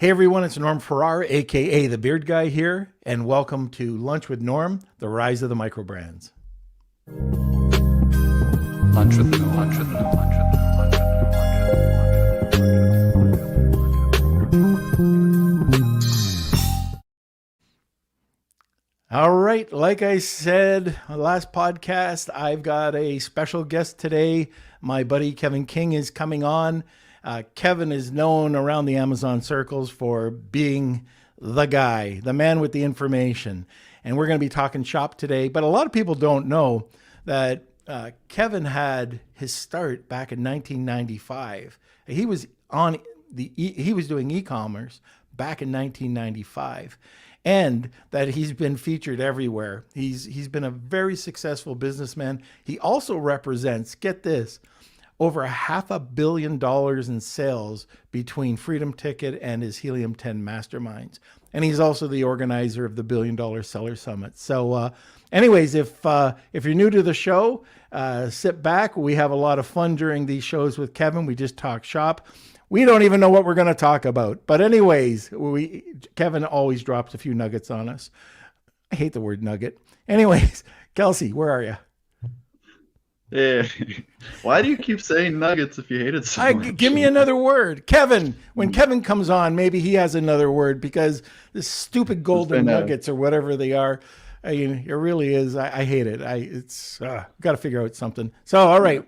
Hey everyone, it's Norm Farrar, aka the Beard Guy here, and welcome to Lunch with Norm, the rise of the microbrands. Lunch with Norm. Lunch with Norm. Lunch with All right, like I said last podcast, I've got a special guest today. My buddy Kevin King is coming on. Kevin is known around the Amazon circles for being the guy, the man with the information. And we're going to be talking shop today. But a lot of people don't know that Kevin had his start back in 1995. He was doing e-commerce back in 1995. And that he's been featured everywhere. He's been a very successful businessman. He also represents, get this, over $500 million in sales between Freedom Ticket and his Helium 10 masterminds. And he's also the organizer of the $1 Billion Seller Summit. So anyways, if you're new to the show, sit back. We have a lot of fun during these shows with Kevin. We just talk shop. We don't even know what we're going to talk about. But anyways, Kevin always drops a few nuggets on us. I hate the word nugget. Anyways, Kelsey, where are you? Yeah. Why do you keep saying nuggets if you hate it so much? Give me another word. Kevin, when Kevin comes on, maybe he has another word because the stupid golden nuggets or whatever they are, it really is. I hate it. It's got to figure out something. So, all right.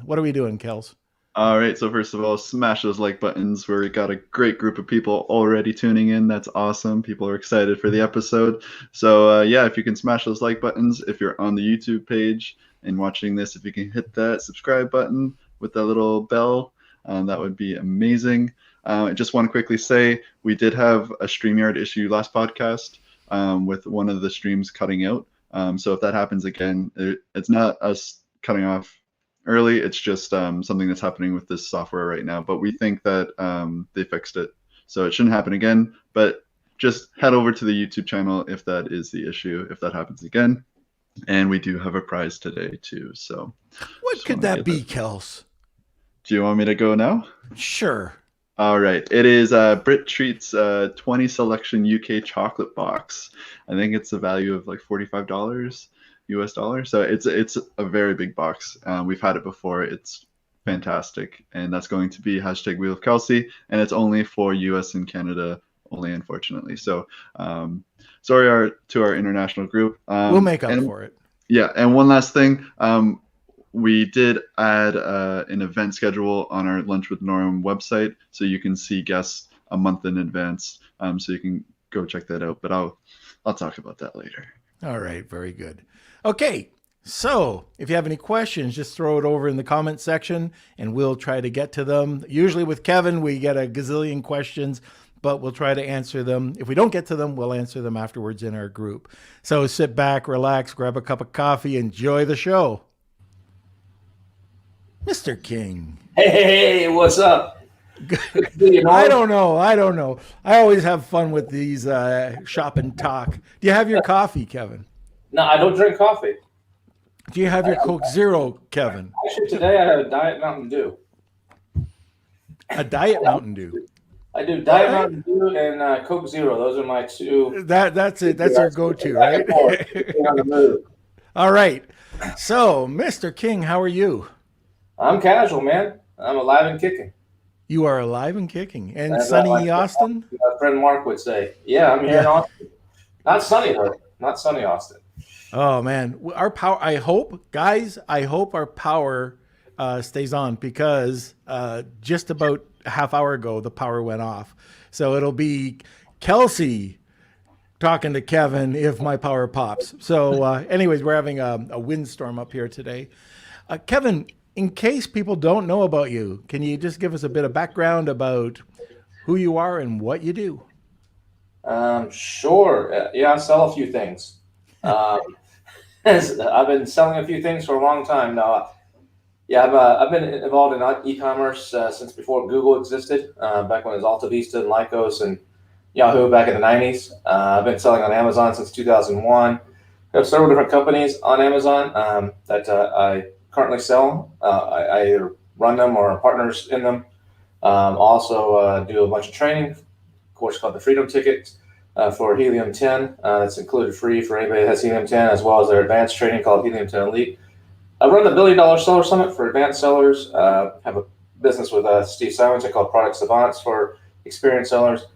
What are we doing, Kels? All right. So first of all, smash those like buttons. We got a great group of people already tuning in. That's awesome. People are excited for the episode. So yeah, if you can smash those like buttons, if you're on the YouTube page and watching this, if you can hit that subscribe button with that little bell, that would be amazing. I just want to quickly say we did have a StreamYard issue last podcast with one of the streams cutting out. So if that happens again, it's not us cutting off early. It's just something that's happening with this software right now. But we think that they fixed it. So it shouldn't happen again. But just head over to the YouTube channel if that is the issue, if that happens again. And we do have a prize today too. So what could that be, Kels? Do you want me to go now? Sure. All right. It is Brit Treats 20 Selection UK chocolate box. I think it's a value of like $45 US dollars. So it's a very big box. We've had it before. It's fantastic. And that's going to be #Wheel of Kelsey. And it's only for US and Canada only, unfortunately. So sorry to our international group. We'll make up for it. Yeah. And one last thing. We did add an event schedule on our Lunch with Norm website, so you can see guests a month in advance. So you can go check that out. But I'll talk about that later. All right, very good. Okay, so if you have any questions, just throw it over in the comment section, and we'll try to get to them. Usually with Kevin, we get a gazillion questions, but we'll try to answer them. If we don't get to them, we'll answer them afterwards in our group. So sit back, relax, grab a cup of coffee, enjoy the show. Mr. King. Hey, what's up? I don't know. I always have fun with these shop and talk. Do you have your coffee, Kevin? No, I don't drink coffee. Do you have your Coke Zero, Kevin? Actually, today I had a Diet Mountain Dew. A Diet Mountain Dew? I do Diet Mountain Dew and Coke Zero. Those are my two. That's it. That's our go-to, right? On the move. All right. So, Mr. King, how are you? I'm casual, man. I'm alive and kicking. You are alive and kicking. And sunny Austin? My friend Mark would say. Yeah, I'm here in Austin. Not sunny, though. Not sunny Austin. Oh, man. Our power, I hope our power stays on, because just about a half hour ago, the power went off. So it'll be Kelsey talking to Kevin if my power pops. So anyways, we're having a windstorm up here today. Kevin, in case people don't know about you, can you just give us a bit of background about who you are and what you do? Sure. Yeah, I sell a few things. I've been selling a few things for a long time now. Yeah, I've been involved in e-commerce since before Google existed, back when it was Alta Vista and Lycos and Yahoo back in the 90s. I've been selling on Amazon since 2001. I have several different companies on Amazon that I currently sell. I either run them or are partners in them. Also do a bunch of training course called the Freedom Ticket for Helium 10. That's included free for anybody that has Helium 10, as well as their advanced training called Helium 10 Elite. I run the $1 Billion Seller Summit for advanced sellers. Have a business with Steve Simonson called Product Savants for experienced sellers,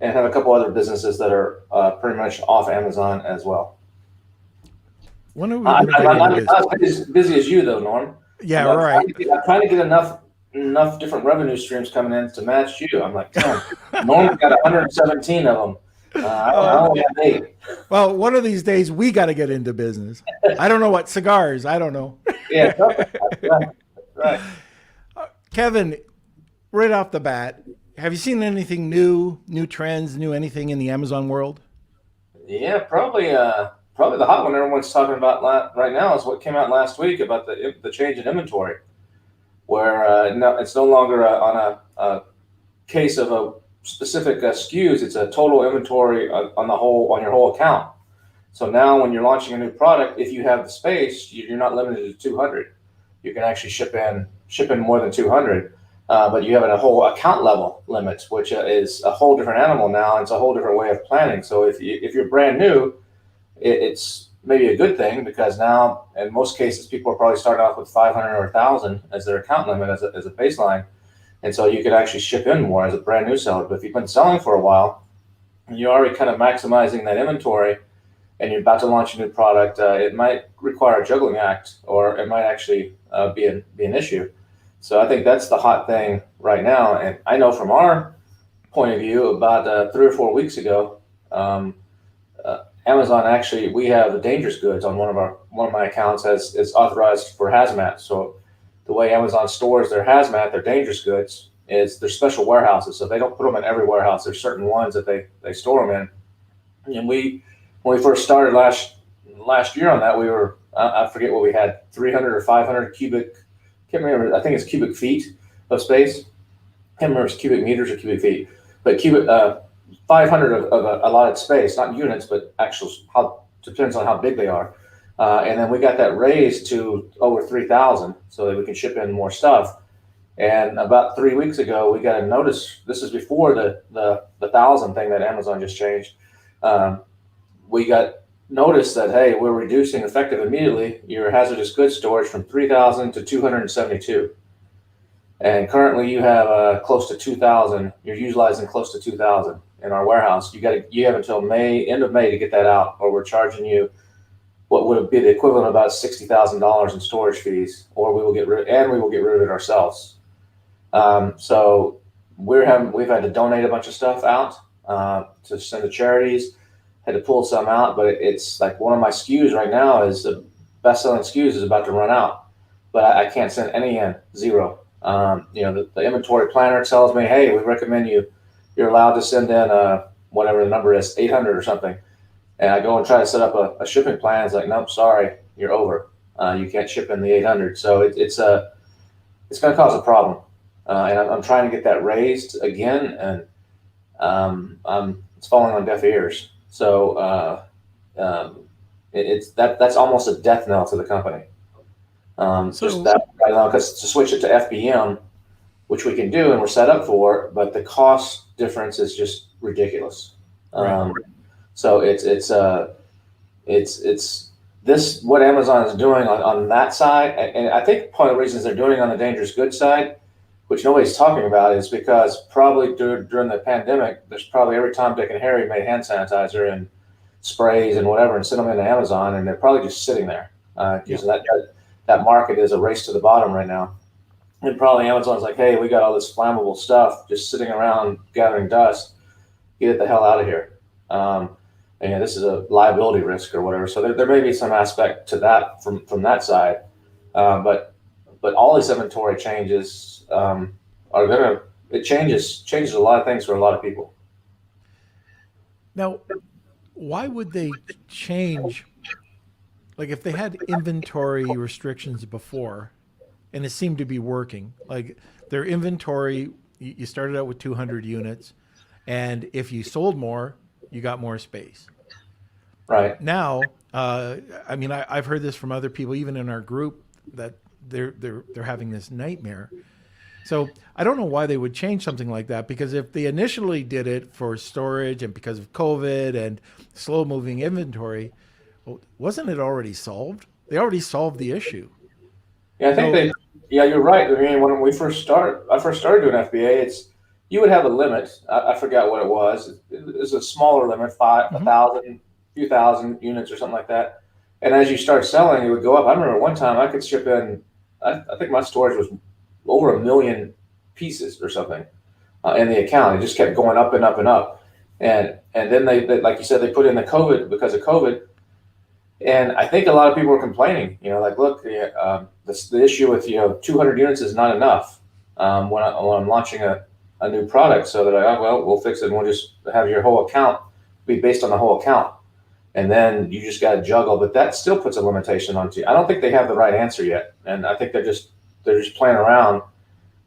and have a couple other businesses that are pretty much off Amazon as well. When are we I'm going to get not into this? as busy as you, though, Norm. Yeah, I'm right. trying to get enough different revenue streams coming in to match you. I'm like, damn, Norm's got 117 of them. I only have 8. Well, one of these days we got to get into business. I don't know what cigars. I don't know. Yeah, right. Kevin, right off the bat, have you seen anything new trends, new anything in the Amazon world? Yeah, probably the hot one everyone's talking about right now is what came out last week about the change in inventory, where no, it's no longer on a case of a specific SKUs. It's a total inventory on your whole account. So now when you're launching a new product, if you have the space, you're not limited to 200. You can actually ship in more than 200. But you have a whole account level limit, which is a whole different animal now. And it's a whole different way of planning. So if you're brand new, it's maybe a good thing, because now in most cases people are probably starting off with 500 or 1,000 as their account limit as a baseline, and so you could actually ship in more as a brand new seller. But if you've been selling for a while and you're already kind of maximizing that inventory and you're about to launch a new product, it might require a juggling act, or it might actually be an issue. So I think that's the hot thing right now. And I know from our point of view, about 3 or 4 weeks ago, Amazon actually, we have the dangerous goods on one of my accounts is authorized for hazmat. So the way Amazon stores their hazmat, their dangerous goods, is there's special warehouses. So they don't put them in every warehouse. There's certain ones that they store them in. And when we first started last year on that, we were, I forget what we had, 300 or 500 cubic, can't remember, I think it's cubic feet of space. Can't remember if it's cubic meters or cubic feet, but 500 of allotted space, not units, but actual, depends on how big they are. And then we got that raised to over 3,000 so that we can ship in more stuff. And about 3 weeks ago, we got a notice. This is before the 1,000 thing that Amazon just changed. We got notice that, hey, we're reducing effective immediately your hazardous goods storage from 3,000 to 272. And currently you have close to 2,000. You're utilizing close to 2,000 in our warehouse. You have until end of May to get that out, or we're charging you what would be the equivalent of about $60,000 in storage fees, or we will get rid of it ourselves. So we've had to donate a bunch of stuff out to send to charities. Had to pull some out, but it's like one of my SKUs right now is the best-selling SKUs is about to run out, but I can't send any in, 0. The inventory planner tells me, hey, we recommend you're allowed to send in whatever the number is, 800 or something. And I go and try to set up a shipping plan. It's like, nope, sorry, you're over. You can't ship in the 800. So it's going to cause a problem. And I'm trying to get that raised again, and it's falling on deaf ears. So that's almost a death knell to the company. Just that right now, because to switch it to FBM, which we can do and we're set up for, but the cost difference is just ridiculous. Right. So it's this what Amazon is doing on that side, and I think part of the reasons they're doing on the dangerous goods side, which nobody's talking about, is because probably during the pandemic, there's probably every Tom, Dick, and Harry made hand sanitizer and sprays and whatever and sent them into Amazon, and they're probably just sitting there because that market is a race to the bottom right now. And probably Amazon's like, hey, we got all this flammable stuff just sitting around gathering dust. Get it the hell out of here. And this is a liability risk or whatever. So there may be some aspect to that from that side. But all these inventory changes it changes a lot of things for a lot of people. Now, why would they change? Like if they had inventory restrictions before, and it seemed to be working, like their inventory, you started out with 200 units, and if you sold more, you got more space. Right. Now, I've heard this from other people, even in our group, that they're having this nightmare. So I don't know why they would change something like that, because if they initially did it for storage and because of COVID and slow moving inventory, well, wasn't it already solved? They already solved the issue. Yeah, I think So, they. Yeah, you're right. I mean, when I first started doing FBA, you would have a limit. I forgot what it was. It was a smaller limit, a mhm. thousand, few thousand units or something like that. And as you start selling, it would go up. I remember one time I could ship in. I think my storage was over 1 million pieces or something in the account. It just kept going up and up and up. And then they like you said, they put in the COVID because of COVID. And I think a lot of people are complaining, like, look, the issue with, 200 units is not enough when I'm launching a new product. So they're like, oh, well, we'll fix it and we'll just have your whole account be based on the whole account. And then you just got to juggle, but that still puts a limitation on you. I don't think they have the right answer yet. And I think they're just playing around.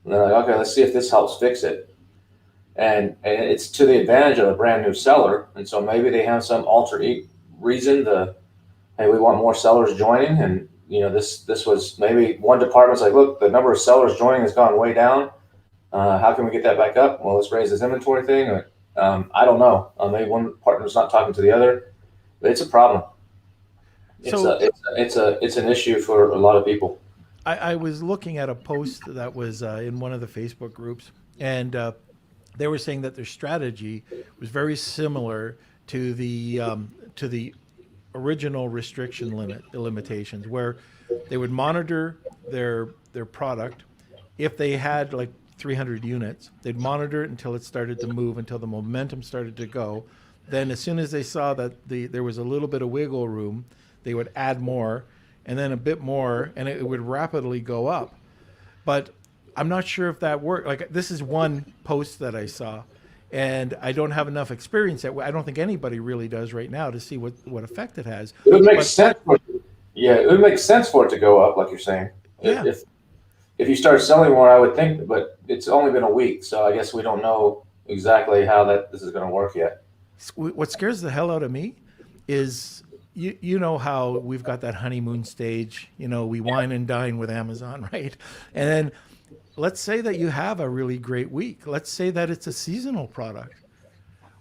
And they're like, okay, let's see if this helps fix it. And it's to the advantage of a brand new seller. And so maybe they have some reason to, hey, we want more sellers joining, and this was maybe one department's like, look, the number of sellers joining has gone way down. How can we get that back up? Well, let's raise this inventory thing. I don't know. Maybe one partner's not talking to the other, but it's a problem. So It's an issue for a lot of people. I was looking at a post that was in one of the Facebook groups, and they were saying that their strategy was very similar to the original restriction limitations, where they would monitor their product. If they had like 300 units, they'd monitor it until it started to move, until the momentum started to go. Then as soon as they saw that there was a little bit of wiggle room, they would add more, and then a bit more, and it would rapidly go up. But I'm not sure if that worked. Like, this is one post that I saw, and I don't have enough experience I don't think anybody really does right now to see what effect it has. It would make But sense. Yeah, it would make sense for it to go up, like you're saying. yeah, If you start selling more, I would think, but it's only been a week, so I guess we don't know exactly how this is going to work yet. what scares the hell out of me is you know how we've got that honeymoon stage. We wine and dine with Amazon, right? And then let's say that you have a really great week. Let's say that it's a seasonal product.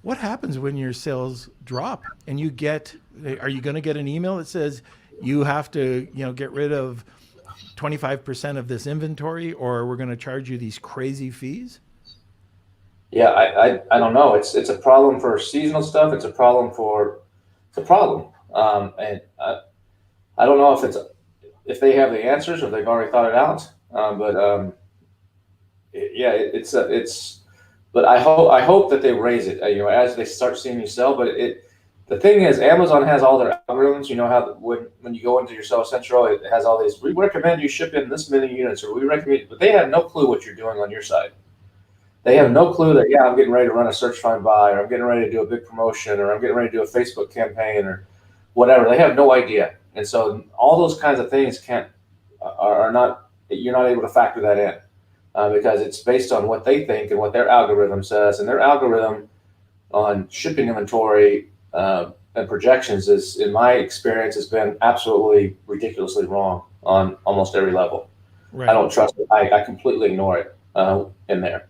What happens when your sales drop and are you going to get an email that says you have to, get rid of 25% of this inventory, or we're going to charge you these crazy fees? Yeah, I don't know. It's a problem for seasonal stuff. It's a problem. And I don't know if they have the answers or if they've already thought it out. But yeah, But I hope that they raise it. As they start seeing you sell. But the thing is, Amazon has all their algorithms. You know how when you go into your Seller Central, it has all these. We recommend you ship in this many units, or we recommend. But they have no clue what you're doing on your side. They have no clue that, I'm getting ready to run a search find buy, or I'm getting ready to do a big promotion, or I'm getting ready to do a Facebook campaign, or whatever. They have no idea. And so all those kinds of things you're not able to factor that in because it's based on what they think and what their algorithm says. And their algorithm on shipping inventory and projections is, in my experience, has been absolutely ridiculously wrong on almost every level. Right. I don't trust it. I completely ignore it in there.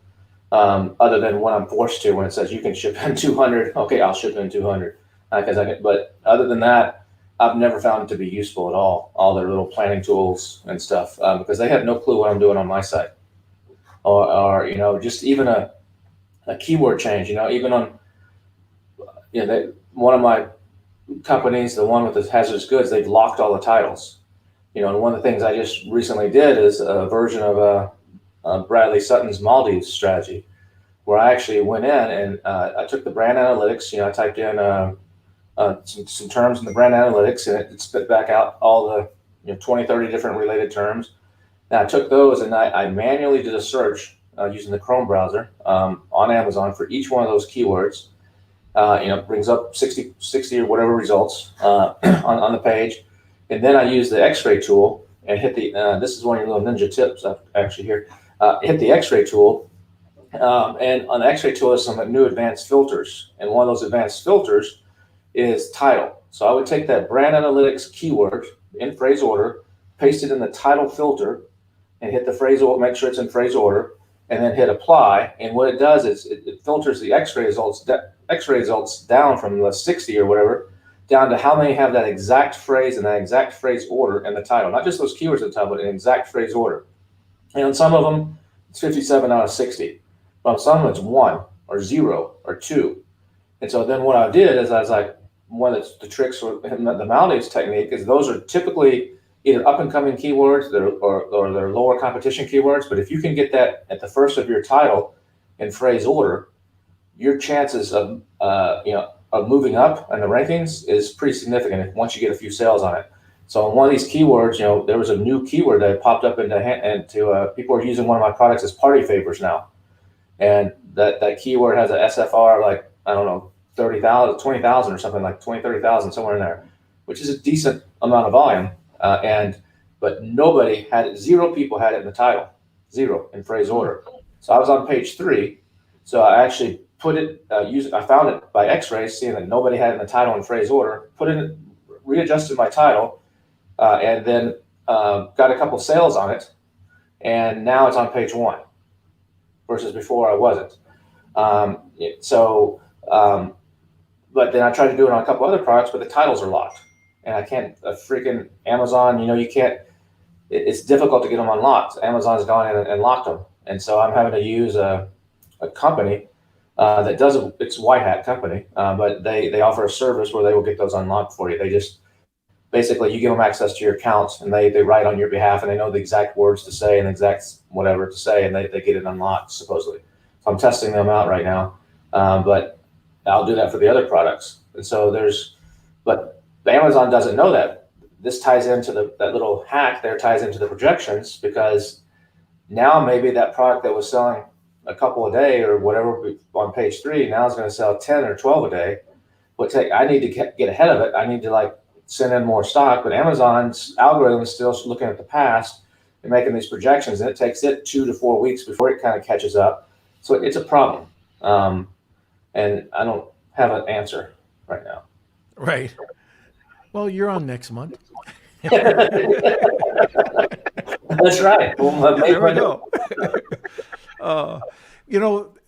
Other than when I'm forced to, when it says you can ship in 200, okay, I'll ship in 200. But other than that, I've never found it to be useful at all their little planning tools and stuff, because they have no clue what I'm doing on my side. Or just even a keyword change, even on, one of my companies, the one with the hazardous goods, they've locked all the titles. And one of the things I just recently did is a version of Bradley Sutton's Maldives strategy, where I actually went in and I took the brand analytics. I typed in some terms in the brand analytics, and it spit back out all the 20, 30 different related terms. And I took those and I manually did a search using the Chrome browser on Amazon for each one of those keywords. Brings up 60 or whatever results on the page. And then I used the X-ray tool and hit this is one of your little ninja tips actually here. Hit the X-ray tool, and on the X-ray tool there's some new advanced filters, and one of those advanced filters is title. So I would take that brand analytics keyword in phrase order, paste it in the title filter, and hit the phrase order, make sure it's in phrase order, and then hit apply. And what it does is it filters the X-ray results down from the 60 or whatever down to how many have that exact phrase and that exact phrase order in the title, not just those keywords in the title, but an exact phrase order. And on some of them, it's 57 out of 60. But on some of them, it's 1 or 0 or 2. And so then what I did is I was like, one of the tricks with the Maldives technique is those are typically either up-and-coming keywords or they're lower competition keywords. But if you can get that at the first of your title in phrase order, your chances of moving up in the rankings is pretty significant once you get a few sales on it. So on one of these keywords, there was a new keyword that popped up into people are using one of my products as party favors now, and that keyword has a SFR like, I don't know, 30,000, 20,000 or something, like 20, 30,000, somewhere in there, which is a decent amount of volume. But nobody had it. 0 people had it in the title, 0 in phrase order. So I was on page 3. So I actually put it, I found it by X-rays, seeing that nobody had it in the title in phrase order, readjusted my title, and then got a couple sales on it. And now it's on page 1 versus before I wasn't. But then I tried to do it on a couple other products, but the titles are locked. And I can't, freaking Amazon, you can't, it's difficult to get them unlocked. Amazon's gone in and locked them. And so I'm having to use a company that does it. It's a white hat company, but they offer a service where they will get those unlocked for you. They just, basically you give them access to your accounts and they write on your behalf and they know the exact words to say and exact whatever to say, and they get it unlocked supposedly. So I'm testing them out right now. But I'll do that for the other products. And so but Amazon doesn't know that. This ties into that little hack there, ties into the projections, because now maybe that product that was selling a couple a day or whatever on page 3 now is going to sell 10 or 12 a day. I need to get ahead of it. I need to send in more stock, but Amazon's algorithm is still looking at the past and making these projections, and it takes it 2 to 4 weeks before it kind of catches up. So it's a problem. And I don't have an answer right now. Right. Well, you're on next month. That's right. Well, There we go.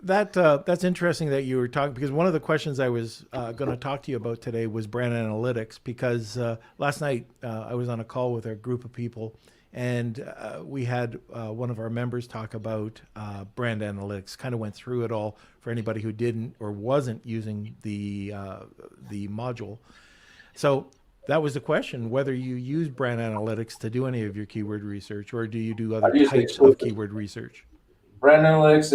That's interesting that you were talking, because one of the questions I was going to talk to you about today was brand analytics, because last night I was on a call with a group of people, and we had one of our members talk about brand analytics, kind of went through it all for anybody who didn't or wasn't using the module. So that was the question, whether you use brand analytics to do any of your keyword research, or do you do other types of keyword research? Brand analytics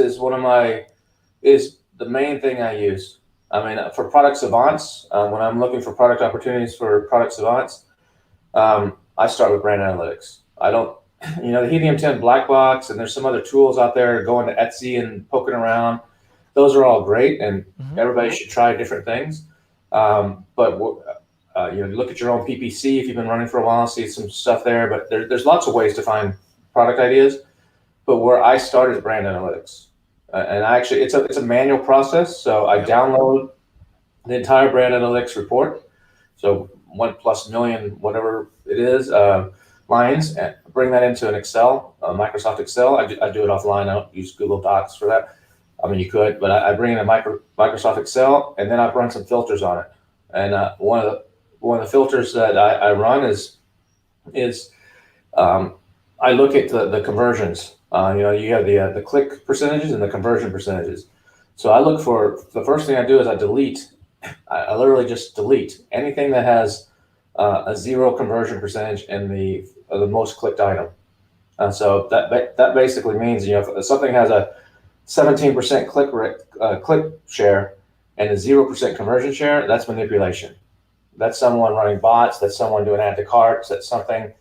is the main thing I use. I mean, for product savants, when I'm looking for product opportunities for product savants, I start with brand analytics. I don't, the Helium-10 black box, and there's some other tools out there, going to Etsy and poking around. Those are all great, and everybody should try different things. But look at your own PPC if you've been running for a while, see some stuff there. But there's lots of ways to find product ideas. But where I start is brand analytics, and actually it's a manual process. So I download the entire brand analytics report, so 1+ million, whatever it is, lines, and bring that into an Excel, Microsoft Excel. I do it offline. I don't use Google Docs for that. I mean, you could, but I bring in a Microsoft Excel, and then I run some filters on it. And one of the filters that I run is I look at the conversions. You have the click percentages and the conversion percentages. So I look for, the first thing I do is I delete. I literally just delete anything that has a 0 conversion percentage in the most clicked item. So that basically means, if something has a 17% click share and a 0% conversion share, that's manipulation. That's someone running bots. That's someone doing add to carts. That's something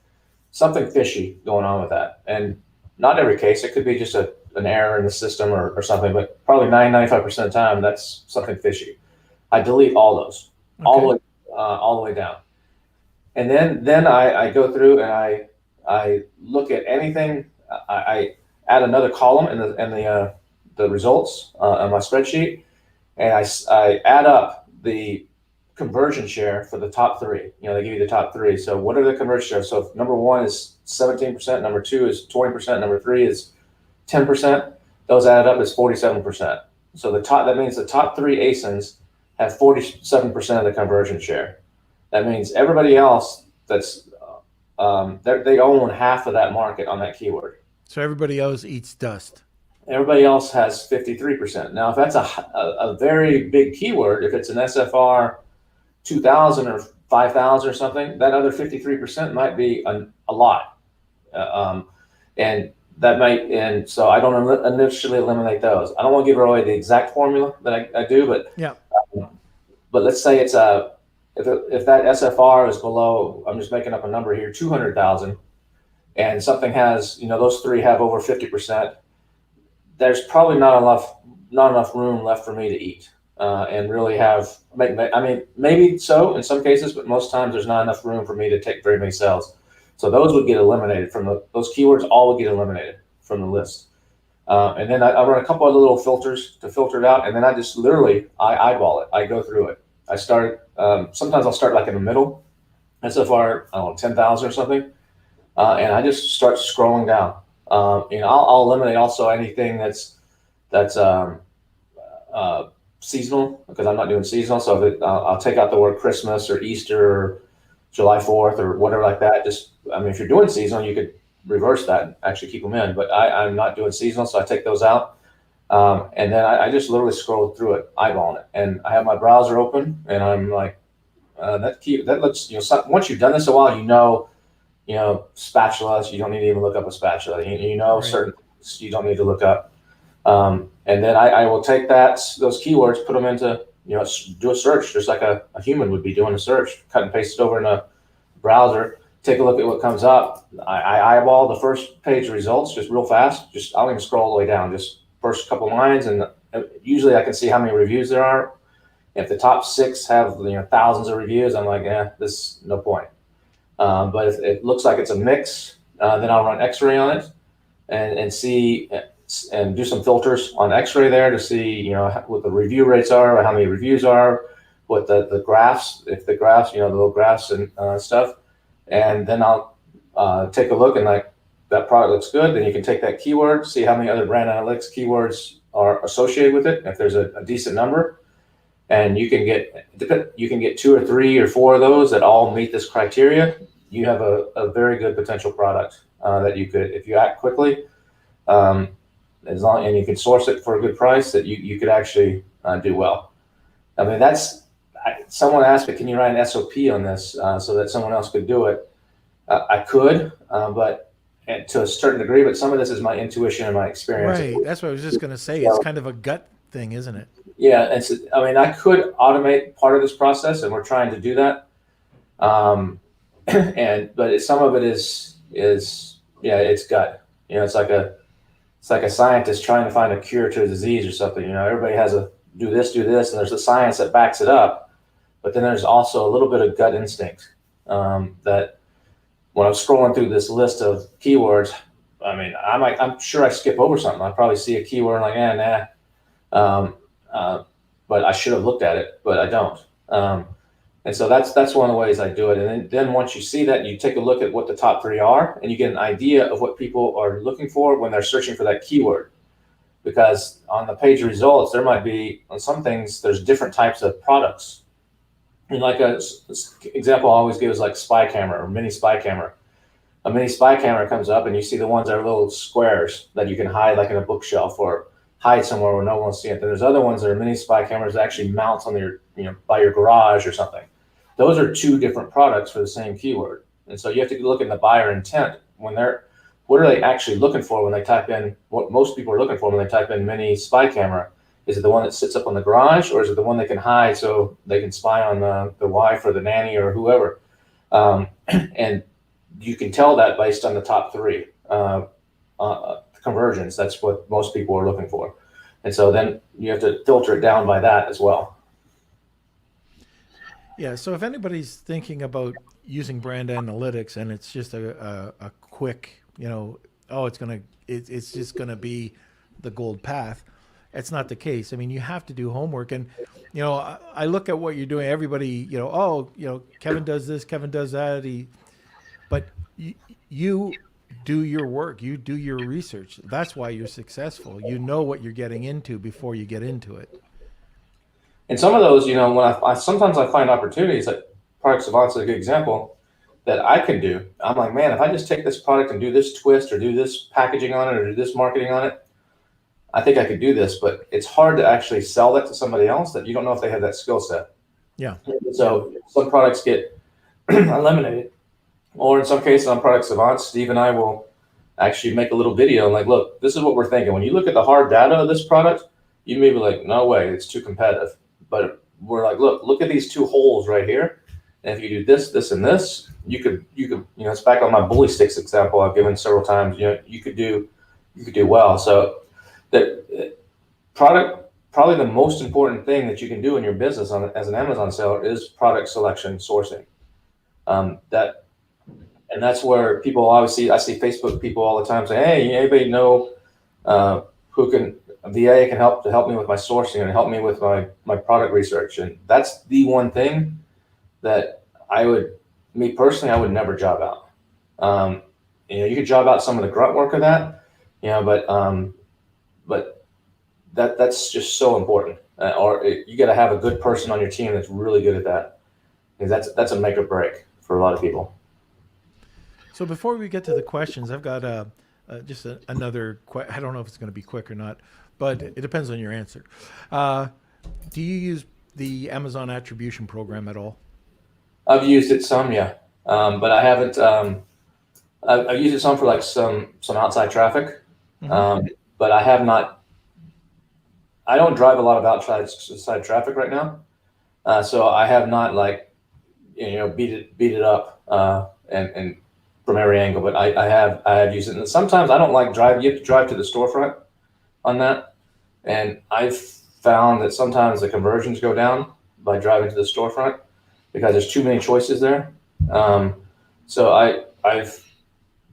fishy going on with that. And not every case, it could be just an error in the system or something, but probably 95% of the time, that's something fishy. I delete all those, all the way down. And then I go through and I look at anything. I add another column in the results on my spreadsheet, and I add up the conversion share for the top three. They give you the top three. So what are the conversion shares? So if number one is 17%, number two is 20%, number three is 10%. Those added up is 47%. So that means the top three ASINs have 47% of the conversion share. That means everybody else they own half of that market on that keyword. So everybody else eats dust. Everybody else has 53%. Now, if that's a very big keyword, if it's an SFR 2000 or 5000 or something, that other 53% might be a lot. And so I don't initially eliminate those. I don't want to give away the exact formula that I do, but Yeah. But let's say it's if that SFR is below, I'm just making up a number here, 200,000, and something has, those three have over 50%. There's probably not enough room left for me to eat and really maybe so in some cases, but most times there's not enough room for me to take very many sales. So those would get eliminated those keywords. All would get eliminated from the list. And then I run a couple of little filters to filter it out, and then I just literally I eyeball it. I go through it. I start. Sometimes I'll start like in the middle, SFR 10,000 or something, and I just start scrolling down. I'll eliminate also anything that's seasonal, because I'm not doing seasonal. So I'll take out the word Christmas or Easter or July 4th or whatever like that. If you're doing seasonal, you could reverse that and actually keep them in. But I'm not doing seasonal, so I take those out. And then I just literally scroll through it, eyeballing it. And I have my browser open, and I'm like, that looks, once you've done this a while, spatulas, you don't need to even look up a spatula. Right. Certain things you don't need to look up. And then I will take those keywords, put them into, do a search, just like a human would be doing a search, cut and paste it over in a browser, take a look at what comes up. I eyeball the first page results just real fast. I don't even scroll all the way down, just first couple lines. And usually I can see how many reviews there are. If the top 6 have, thousands of reviews, I'm like, this no point. But if it looks like it's a mix, then I'll run X-ray on it and see and do some filters on X-ray there to see, what the review rates are, or how many reviews are, what the graphs, if the graphs, the little graphs and stuff. And then I'll take a look, and like that product looks good. Then you can take that keyword, see how many other brand analytics keywords are associated with it. If there's a decent number, and you can get 2 or 3 or 4 of those that all meet this criteria, you have a very good potential product that you could, if you act quickly, and you can source it for a good price, that you could actually do well. Someone asked me, can you write an SOP on this so that someone else could do it? I could, but to a certain degree, but some of this is my intuition and my experience. Right. That's what I was just going to say. It's kind of a gut thing, isn't it? Yeah. And so, I could automate part of this process, and we're trying to do that. But some of it is it's gut. It's like a scientist trying to find a cure to a disease or something. Everybody has a do this, and there's the science that backs it up. But then there's also a little bit of gut instinct that when I'm scrolling through this list of keywords, I'm sure I skip over something. I probably see a keyword and like, nah. But I should have looked at it, but I don't. And so that's one of the ways I do it. And then once you see that, you take a look at what the top 3 are, and you get an idea of what people are looking for when they're searching for that keyword. Because on the page results, there might be, on some things, there's different types of products. And like a example I always give is like spy camera or mini spy camera. A mini spy camera comes up, and you see the ones that are little squares that you can hide like in a bookshelf or hide somewhere where no one will see it. Then there's other ones that are mini spy cameras that actually mount on your, by your garage or something. Those are 2 different products for the same keyword. And so you have to look at the buyer intent what are they actually looking for when they type in, what most people are looking for when they type in mini spy camera. Is it the one that sits up on the garage, or is it the one they can hide so they can spy on the wife or the nanny or whoever? And you can tell that based on the top 3 conversions. That's what most people are looking for. And so then you have to filter it down by that as well. Yeah. So if anybody's thinking about using brand analytics and it's just a quick, it's just going to be the gold path, it's not the case. I mean, you have to do homework. And, I look at what you're doing. Everybody, Kevin does this, Kevin does that. But you do your work. You do your research. That's why you're successful. You know what you're getting into before you get into it. And some of those, when I sometimes I find opportunities, like Product Savant's a good example, that I can do. I'm like, man, if I just take this product and do this twist or do this packaging on it or do this marketing on it, I think I could do this. But it's hard to actually sell that to somebody else that you don't know if they have that skill set. Yeah. So some products get eliminated. Or in some cases on Product Savant, Steve and I will actually make a little video like, look, this is what we're thinking. When you look at the hard data of this product, you may be like, no way, it's too competitive. But we're like, look at these two holes right here. And if you do this, this, and this, you could, it's back on my bully sticks example I've given several times. You could do well. So the product, probably the most important thing that you can do in your business as an Amazon seller is product selection sourcing. And that's where people obviously, I see Facebook people all the time say, hey, anybody know who can, a VA can help me with my sourcing and help me with my product research. And that's the one thing that me personally, I would never job out. You could job out some of the grunt work of that, but that's just so important. Or you got to have a good person on your team that's really good at that, because that's a make or break for a lot of people. So before we get to the questions, I've got another. I don't know if it's going to be quick or not, but it depends on your answer. Do you use the Amazon attribution program at all? I've used it some, yeah, but I haven't. I've used it some for like some outside traffic, but I have not. I don't drive a lot of outside traffic right now, so I have not beat it up and from every angle. But I have used it, and sometimes I don't like drive. You have to drive to the storefront on that, and I've found that sometimes the conversions go down by driving to the storefront because there's too many choices there. So I've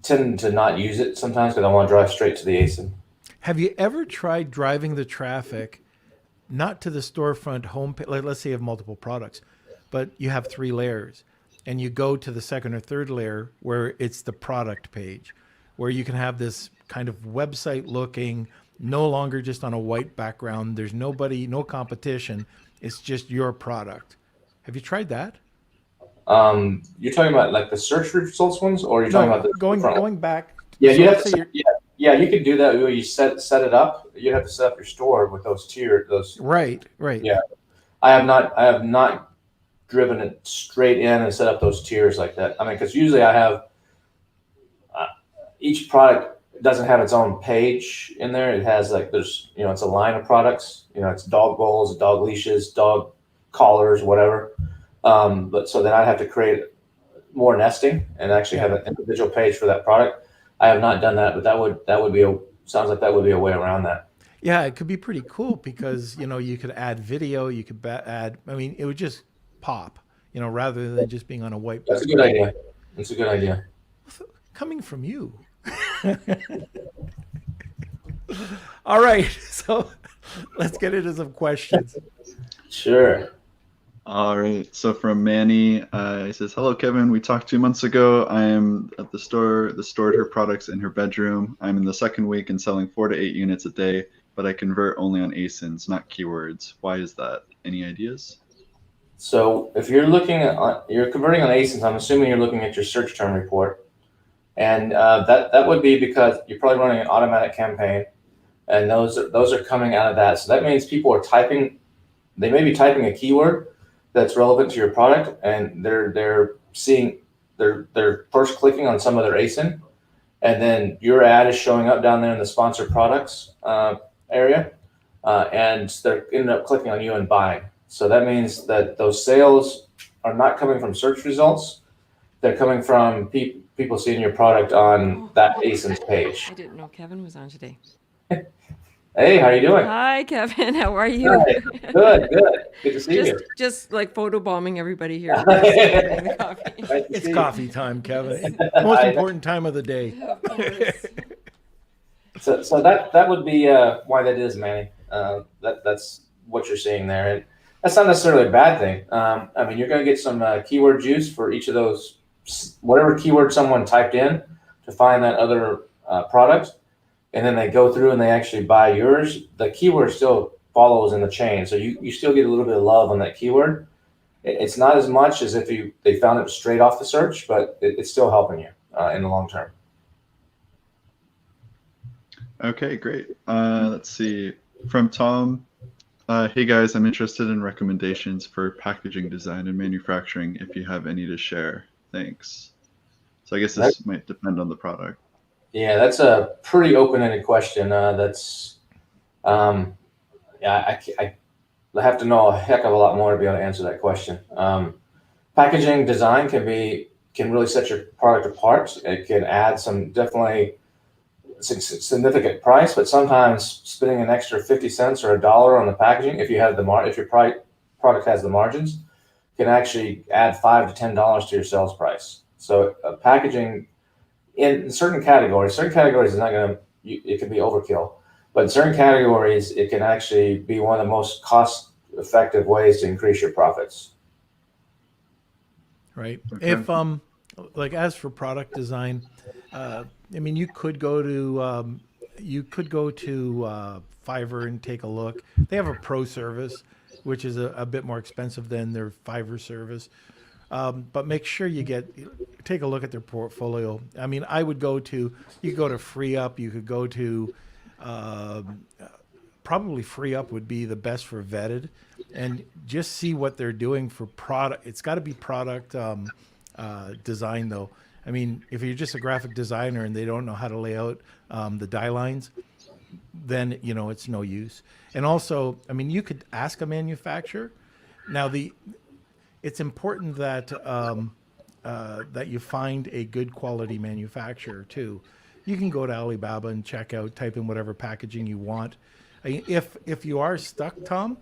tended to not use it sometimes because I want to drive straight to the ASIN. Have you ever tried driving the traffic, not to the storefront homepage? Let's say you have multiple products, but you have 3 layers, and you go to the second or third layer where it's the product page, where you can have this kind of website looking, no longer just on a white background. There's nobody, no competition. It's just your product. Have you tried that? You're talking about like the search results ones, or you're talking about the going back? Yeah, you have to. Yeah, you can do that. Where you set it up. You have to set up your store with those tiers. Right. Yeah, I have not driven it straight in and set up those tiers like that. I mean, because usually I have each product doesn't have its own page in there. It has there's it's a line of products. It's dog bowls, dog leashes, dog collars, whatever. But so then I have to create more nesting and actually have an individual page for that product. I have not done that, but that would be sounds like that would be a way around that. Yeah, it could be pretty cool because you could add video, you could add. I mean, it would just pop, rather than just being on a white. That's a good idea. That's a good idea. Coming from you. All right, so let's get into some questions. Sure. All right. So from Manny, he says, "Hello, Kevin. We talked 2 months ago. I am at the store that stored her products in her bedroom. I'm in the second week and selling 4 to 8 units a day, but I convert only on ASINs, not keywords. Why is that? Any ideas?" So if you're you're converting on ASINs, I'm assuming you're looking at your search term report, and that would be because you're probably running an automatic campaign, and those are coming out of that. So that means people are typing. They may be typing a keyword that's relevant to your product, and they're seeing they're first clicking on some of their ASIN, and then your ad is showing up down there in the sponsored products area, and they're ending up clicking on you and buying. So that means that those sales are not coming from search results; they're coming from people seeing your product on that ASIN's page. I didn't know Kevin was on today. Hey, how are you doing? Hi, Kevin. How are you? Hi. Good. Good to see you. Just like photobombing everybody here. It's coffee time, Kevin. Most important time of the day. Of course. So that would be why that is, Manny. That's what you're seeing there, and that's not necessarily a bad thing. I mean, you're going to get some keyword juice for each of those, whatever keyword someone typed in to find that other product, and then they go through and they actually buy yours. The keyword still follows in the chain, so you still get a little bit of love on that keyword. It's not as much as if they found it straight off the search, but it's still helping you in the long term. Okay, great. Let's see. From Tom, hey guys, I'm interested in recommendations for packaging design and manufacturing if you have any to share. Thanks. So I guess this might depend on the product. Yeah, that's a pretty open-ended question. Yeah, I have to know a heck of a lot more to be able to answer that question. Packaging design can really set your product apart. It can add some definitely significant price, but sometimes spending an extra 50 cents or $1 on the packaging, if your product has the margins, can actually add $5 to $10 to your sales price. So packaging in certain categories is not going to, it can be overkill, but in certain categories, it can actually be one of the most cost-effective ways to increase your profits. Right. Okay. If like as for product design, I mean, you could go to Fiverr and take a look. They have a pro service, which is a bit more expensive than their Fiverr service. But make sure take a look at their portfolio. I mean, you could go to FreeUp. You could go to probably FreeUp would be the best for vetted, and just see what they're doing for product. It's got to be product design though. I mean, if you're just a graphic designer and they don't know how to lay out the die lines, then it's no use. And also, I mean, you could ask a manufacturer. Now it's important that that you find a good quality manufacturer too. You can go to Alibaba and type in whatever packaging you want. If you are stuck, Tom,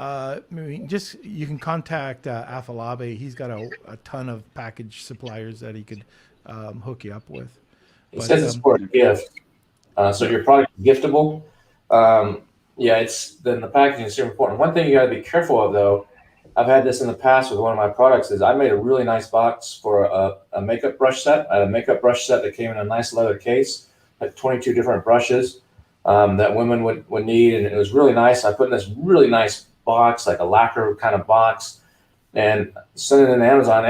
I mean, you can contact Afalabe. He's got a ton of package suppliers that he could hook you up with. It says it's for a gift, so your product is giftable. Yeah, then the packaging is super important. One thing you got to be careful of, though, I've had this in the past with one of my products, is I made a really nice box for a makeup brush set. I had a makeup brush set that came in a nice leather case, like 22 different brushes that women would need, and it was really nice. I put in this really nice box, like a lacquer kind of box, and sent it in Amazon.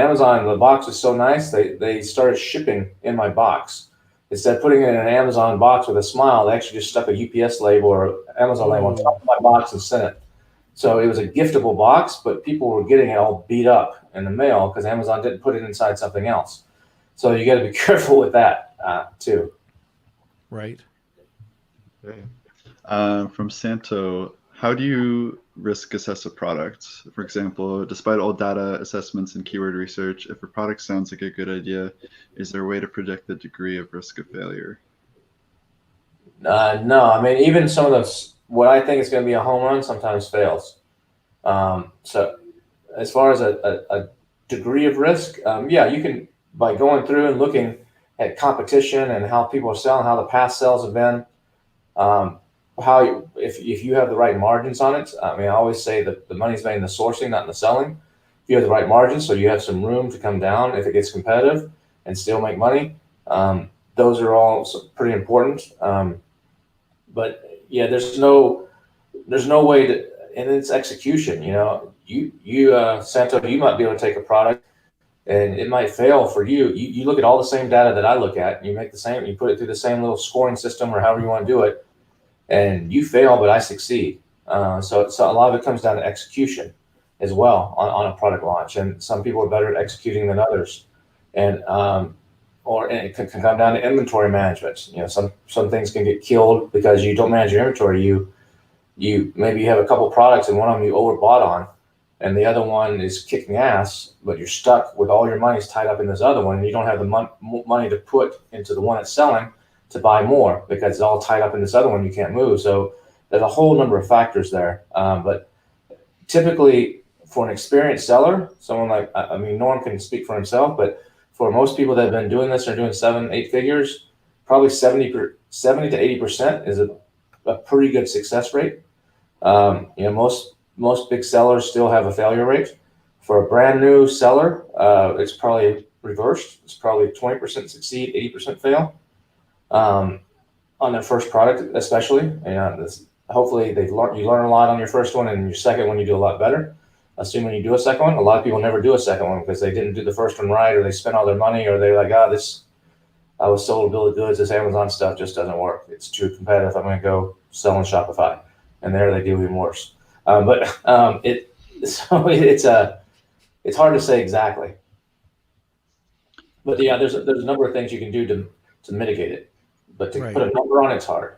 The box was so nice, they started shipping in my box. Instead of putting it in an Amazon box with a smile, they actually just stuck a UPS label or Amazon label on top of my box and sent it. So it was a giftable box, but people were getting it all beat up in the mail because Amazon didn't put it inside something else. So you got to be careful with that too. Right. Okay. From Santo, how do you risk assess a product? For example, despite all data assessments and keyword research, if a product sounds like a good idea, is there a way to predict the degree of risk of failure? No, I mean, even some of those, what I think is going to be a home run sometimes fails. So as far as a degree of risk, yeah, you can, by going through and looking at competition and how people are selling, how the past sales have been, if you have the right margins on it. I mean, I always say that the money's made in the sourcing, not in the selling. If you have the right margins, so you have some room to come down if it gets competitive and still make money. Those are all pretty important. But yeah, there's no way to, and it's execution. Santo, you might be able to take a product and it might fail for you. You look at all the same data that I look at, and you put it through the same little scoring system or however you want to do it, and you fail, but I succeed. So a lot of it comes down to execution as well on a product launch, and some people are better at executing than others, and it can come down to inventory management. Some things can get killed because you don't manage your inventory. You maybe have a couple products and one of them you overbought on, and the other one is kicking ass, but you're stuck with all your money's tied up in this other one, and you don't have the money to put into the one that's selling to buy more because it's all tied up in this other one you can't move. So there's a whole number of factors there. But typically for an experienced seller, someone like, I mean, Norm can speak for himself, but for most people that have been doing this or doing 7-8 figures, probably 70 to 80% is a pretty good success rate. Most big sellers still have a failure rate. For a brand new seller, it's probably reversed. It's probably 20% succeed, 80% fail on their first product, especially. Hopefully, you learn a lot on your first one, and your second one you do a lot better. Assuming you do a second one, a lot of people never do a second one because they didn't do the first one right, or they spent all their money, or they're like, I was sold a bill of goods. This Amazon stuff just doesn't work. It's too competitive. I'm going to go sell on Shopify, and there they do even worse. It's hard to say exactly. But yeah, there's a number of things you can do to mitigate it, but to put a number on it's hard.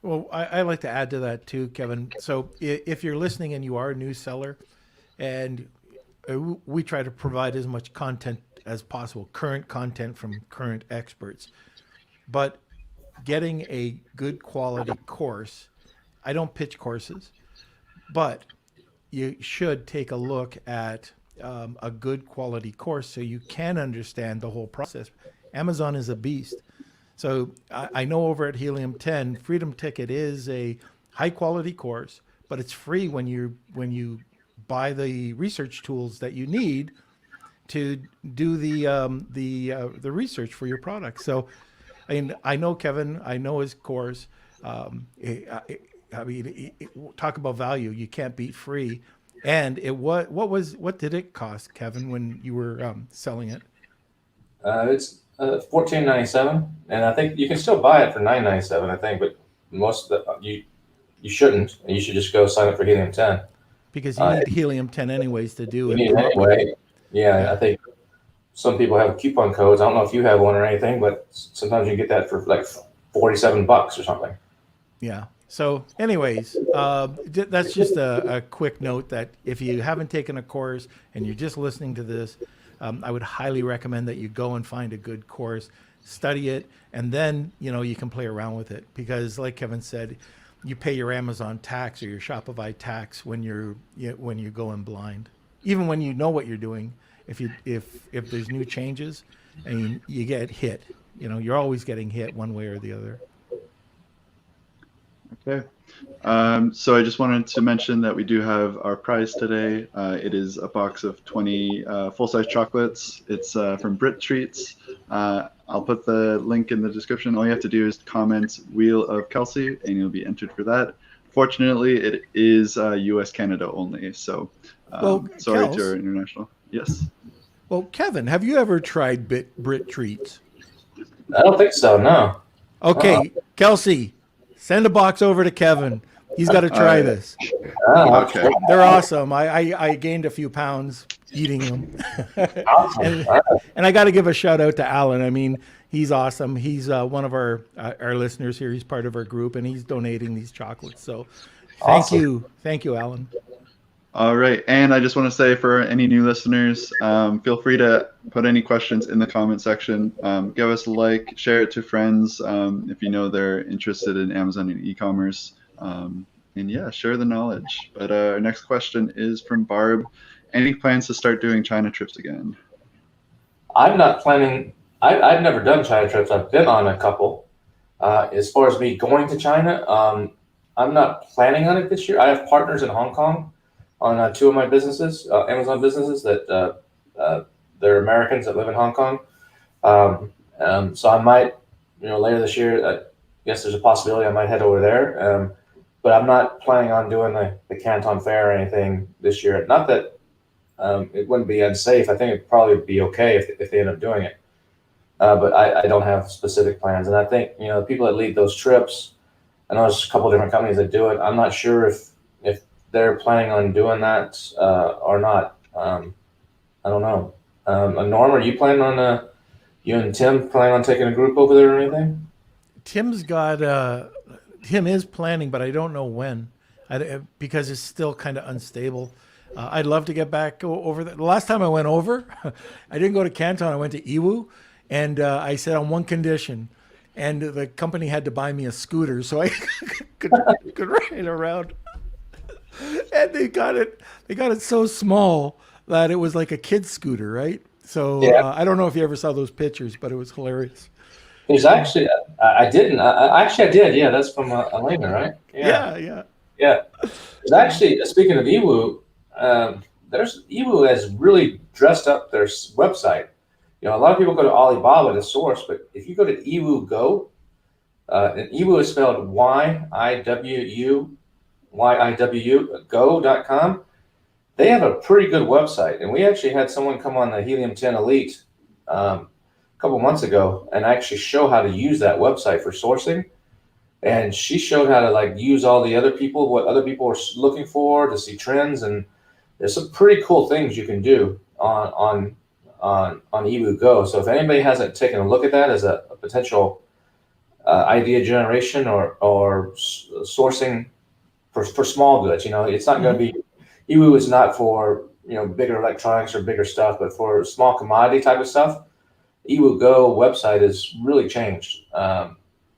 Well, I like to add to that too, Kevin. So if you're listening and you are a new seller, and we try to provide as much content as possible, current content from current experts, but getting a good quality course, I don't pitch courses, but you should take a look at a good quality course so you can understand the whole process. Amazon is a beast. So I know over at Helium 10, Freedom Ticket is a high quality course, but it's free when you buy the research tools that you need to do the research for your product. So, I know Kevin, I know his course. Talk about value. You can't beat free. And what did it cost, Kevin, when you were selling it? It's $14.97, and I think you can still buy it for $9.97. I think, but most of you shouldn't. You should just go sign up for Helium 10 because you need Helium 10 anyways to do it. You need it anyway. Yeah, I think some people have coupon codes. I don't know if you have one or anything, but sometimes you get that for like $47 or something. Yeah. So anyways, that's just a quick note that if you haven't taken a course and you're just listening to this, I would highly recommend that you go and find a good course, study it, and then, you can play around with it. Because like Kevin said, you pay your Amazon tax or your Shopify tax when you go in blind. Even when you know what you're doing, if there's new changes and you get hit, you're always getting hit one way or the other. Okay. So I just wanted to mention that we do have our prize today. It is a box of 20 full-size chocolates. It's from Brit Treats. I'll put the link in the description. All you have to do is comment Wheel of Kelsey, and you'll be entered for that. Fortunately, it is U.S. Canada only. So sorry to our international. Yes. Well, Kevin, have you ever tried Brit Treats? I don't think so. No. Okay, Kelsey. Send a box over to Kevin. He's got to try this. Okay. They're awesome. I gained a few pounds eating them. Awesome. And I got to give a shout out to Alan. I mean, he's awesome. He's one of our listeners here. He's part of our group, and he's donating these chocolates. So thank you. Thank you, Alan. All right. And I just want to say for any new listeners, feel free to put any questions in the comment section. Give us a like, share it to friends if you know they're interested in Amazon and e-commerce. And yeah, share the knowledge. But our next question is from Barb. Any plans to start doing China trips again? I'm not planning. I've never done China trips. I've been on a couple. As far as me going to China, I'm not planning on it this year. I have partners in Hong Kong on two of my businesses, Amazon businesses that they're Americans that live in Hong Kong. So I might, later this year, I guess there's a possibility I might head over there. But I'm not planning on doing the Canton Fair or anything this year. Not that it wouldn't be unsafe. I think it'd probably be okay if they end up doing it. But I don't have specific plans. And I think, the people that lead those trips, I know there's a couple of different companies that do it. I'm not sure if they're planning on doing that or not. I don't know. Norm, are you planning on, you and Tim planning on taking a group over there or anything? Tim is planning, but I don't know when, because it's still kind of unstable. I'd love to get back over there. The last time I went over, I didn't go to Canton. I went to Iwu, and I said on one condition, and the company had to buy me a scooter so I could ride around. And they got it so small that it was like a kid's scooter, right? So yeah. I don't know if you ever saw those pictures, but it was hilarious. There's actually, I didn't. I did. Yeah, that's from Elena, right? Yeah. Yeah. There's actually, speaking of eWoo, there's eWoo has really dressed up their website. You know, a lot of people go to Alibaba to source, but if you go to eWoo Go, and eWoo is spelled Y-I-W-U, go.com. They have a pretty good website. And we actually had someone come on the Helium 10 Elite a couple months ago and actually show how to use that website for sourcing. And she showed how to like use all the other people, what other people are looking for to see trends. And there's some pretty cool things you can do on eWoo Go. So if anybody hasn't taken a look at that as a potential idea generation or sourcing for small goods, you know, it's not going to be, eWoo is not for, you know, bigger electronics or bigger stuff, but for small commodity type of stuff, eWoo Go website has really changed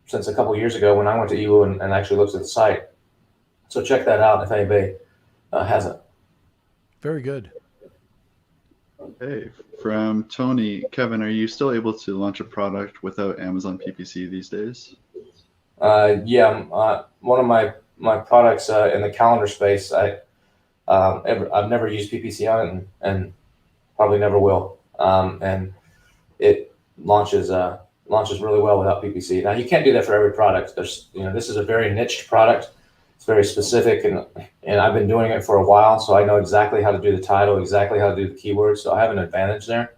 since a couple of years ago when I went to eWoo and actually looked at the site. So check that out if anybody hasn't. Very good. Okay, from Tony, Kevin, are you still able to launch a product without Amazon PPC these days? Yeah, one of my products in the calendar space, I've never used PPC on it and probably never will. And it launches really well without PPC. Now you can't do that for every product. There's, you know, this is a very niche product. It's very specific, and I've been doing it for a while, so I know exactly how to do the title, exactly how to do the keywords. So I have an advantage there.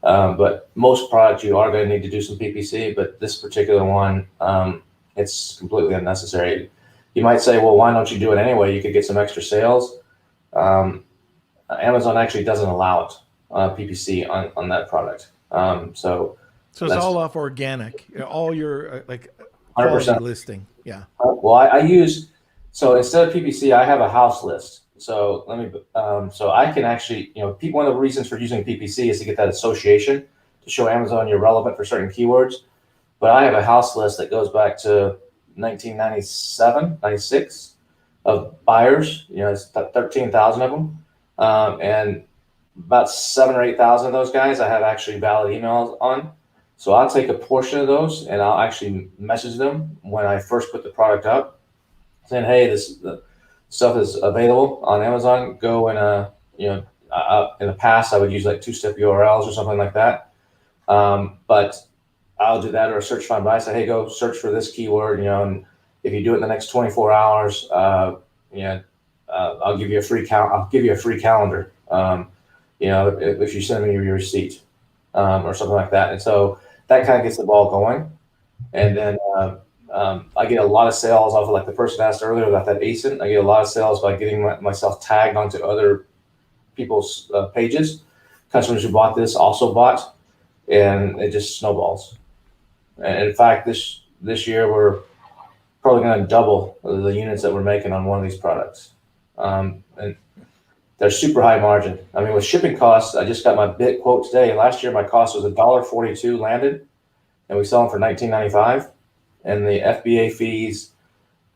But most products you are going to need to do some PPC, but this particular one, it's completely unnecessary. You might say, well, why don't you do it anyway? You could get some extra sales. Amazon actually doesn't allow it, PPC on that product. So it's all off organic, all your like 100%. quality listing. Yeah. Well, I use, so instead of PPC, I have a house list. So let me, so I can actually, you know, one of the reasons for using PPC is to get that association to show Amazon you're relevant for certain keywords. But I have a house list that goes back to 1997, 96 of buyers. You know, it's 13,000 of them. And about 7,000 or 8,000 of those guys I have actually valid emails on. So I'll take a portion of those and I'll actually message them when I first put the product up, saying, "Hey, the stuff is available on Amazon. Go and you know, in the past I would use like 2-step URLs or something like that, but I'll do that, or a search find by. Say, hey, go search for this keyword, you know, and if you do it in the next 24 hours, you know, I'll give you a free I'll give you a free calendar. You know, if you send me your receipt, or something like that." And so that kind of gets the ball going. And then I get a lot of sales off of, like the person asked earlier about that ASIN. I get a lot of sales by getting myself tagged onto other people's pages. Customers who bought this also bought, and it just snowballs. And in fact, this year we're probably going to double the units that we're making on one of these products. And they're super high margin. I mean, with shipping costs, I just got my bit quote today. Last year, my cost was $1.42 landed, and we sell them for $19.95. And the FBA fees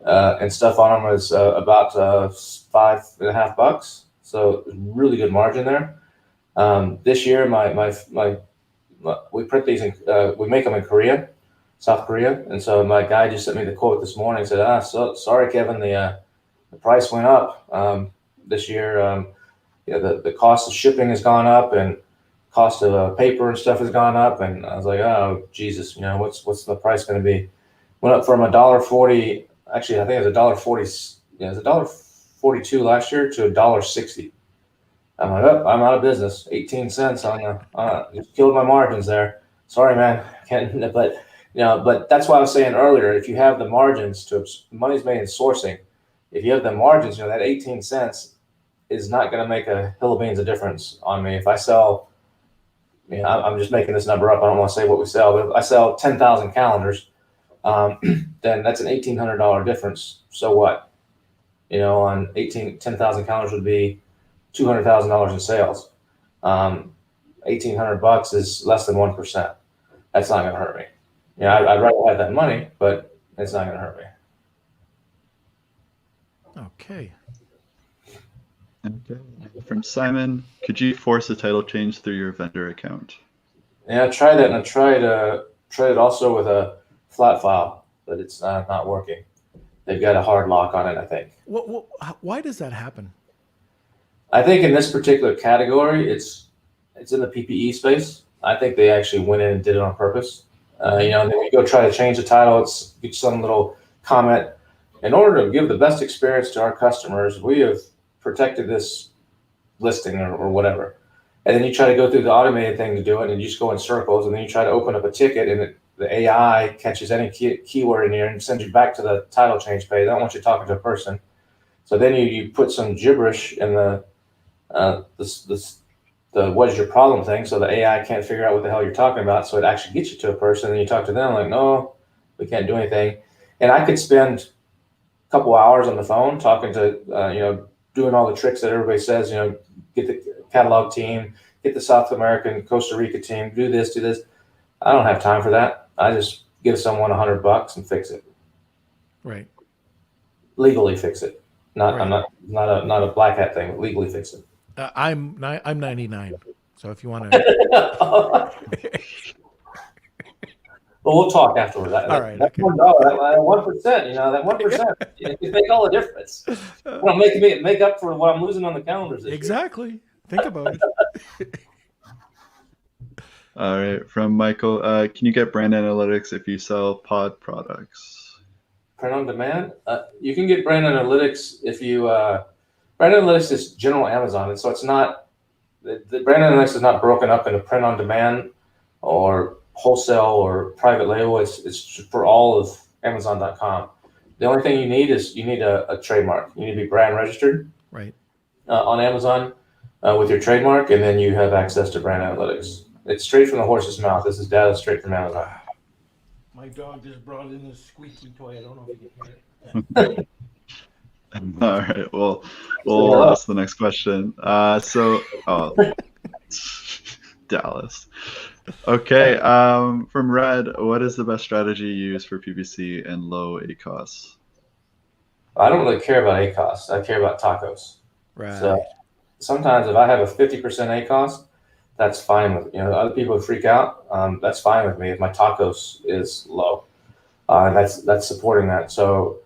and stuff on them is about $5.50. So really good margin there. This year, we print these we make them in Korea, South Korea, and so my guy just sent me the quote this morning. Said, so sorry, Kevin, the price went up this year. Yeah, the cost of shipping has gone up, and cost of paper and stuff has gone up. And I was like, oh Jesus, you know, what's the price going to be? Went up from $1.40. Actually, I think it was $1.40. Yeah, it was $1.42 last year to $1.60. I'm like, oh, I'm out of business. 18 cents on just killed my margins there. Sorry, man. Can't. But you know, but that's why I was saying earlier. If you have the margins money's made in sourcing. If you have the margins, you know, that 18 cents is not going to make a hill of beans of difference on me. If I sell, you know, I'm just making this number up. I don't want to say what we sell, but if I sell 10,000 calendars, then that's an $1,800 difference. So what? You know, on 10,000 calendars would be $200,000 in sales. $1,800 is less than 1%. That's not going to hurt me. Yeah, I'd rather have that money, but it's not going to hurt me. Okay. Okay. From Simon, could you force a title change through your vendor account? Yeah, I tried that, and I tried it also with a flat file, but it's not working. they've got a hard lock on it, I think. Why does that happen? I think in this particular category, it's in the PPE space. I think they actually went in and did it on purpose. And then you go try to change the title, it's some little comment. In order to give the best experience to our customers, we have protected this listing or whatever. And then you try to go through the automated thing to do it, and you just go in circles, and then you try to open up a ticket, and the AI catches any keyword in here and sends you back to the title change page. They don't want you talking to a person. So then you put some gibberish in the what is your problem thing, so the AI can't figure out what the hell you're talking about, so it actually gets you to a person, and you talk to them like, no, we can't do anything. And I could spend a couple hours on the phone talking to, doing all the tricks that everybody says, get the catalog team, get the South American, Costa Rica team, do this. I don't have time for that. I just give someone $100 and fix it. Right. Legally fix it. Right. I'm not a black hat thing, but legally fix it. I'm 99. So if you want to, Well, we'll talk afterward. All right, That okay. $1, that 1%, that 1%, it make all the difference. Make up for what I'm losing on the calendars. This year. exactly. Think about it. All right, from Michael, can you get brand analytics if you sell pod products? Print on demand. You can get brand analytics if you. Brand analytics is general Amazon, and so it's not. The brand analytics is not broken up into print on demand or wholesale or private label. It's for all of Amazon.com. The only thing you need is a trademark. You need to be brand registered Right. on Amazon with your trademark, and then you have access to brand analytics. It's straight from the horse's mouth. This is data straight from Amazon. My dog just brought in this squeaky toy. I don't know if you can hear it. All right, well, we'll ask the next question. Dallas. Okay, from Red, what is the best strategy you use for PPC and low ACOS? I don't really care about ACOS. I care about tacos. Right. So sometimes if I have a 50% ACOS, that's fine with other people who freak out. That's fine with me if my tacos is low. That's supporting that. So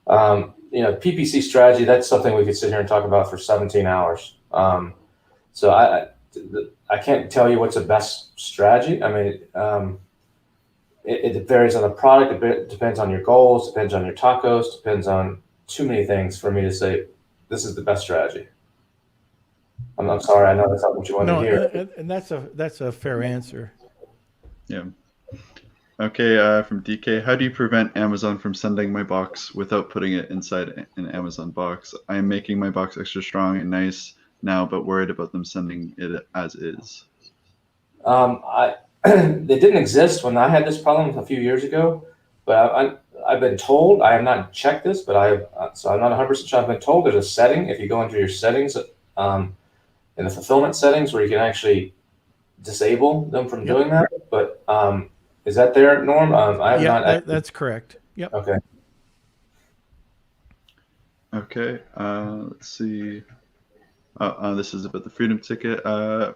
PPC strategy, that's something we could sit here and talk about for 17 hours. So I can't tell you what's the best strategy. I mean, it varies on the product. It depends on your goals, depends on your tacos, depends on too many things for me to say this is the best strategy. I'm sorry. I know that's not what you want to hear. And that's a fair answer. Yeah. Okay, from DK, how do you prevent Amazon from sending my box without putting it inside an Amazon box? I am making my box extra strong and nice now, but worried about them sending it as is. It didn't exist when I had this problem a few years ago, but I've been told, I have not checked this, but so I'm not 100% sure. I've been told there's a setting, if you go into your settings, in the fulfillment settings, where you can actually disable them from doing that. But is that there, Norm? I have not. That's correct. Yep. Okay. Okay, let's see. This is about the Freedom Ticket.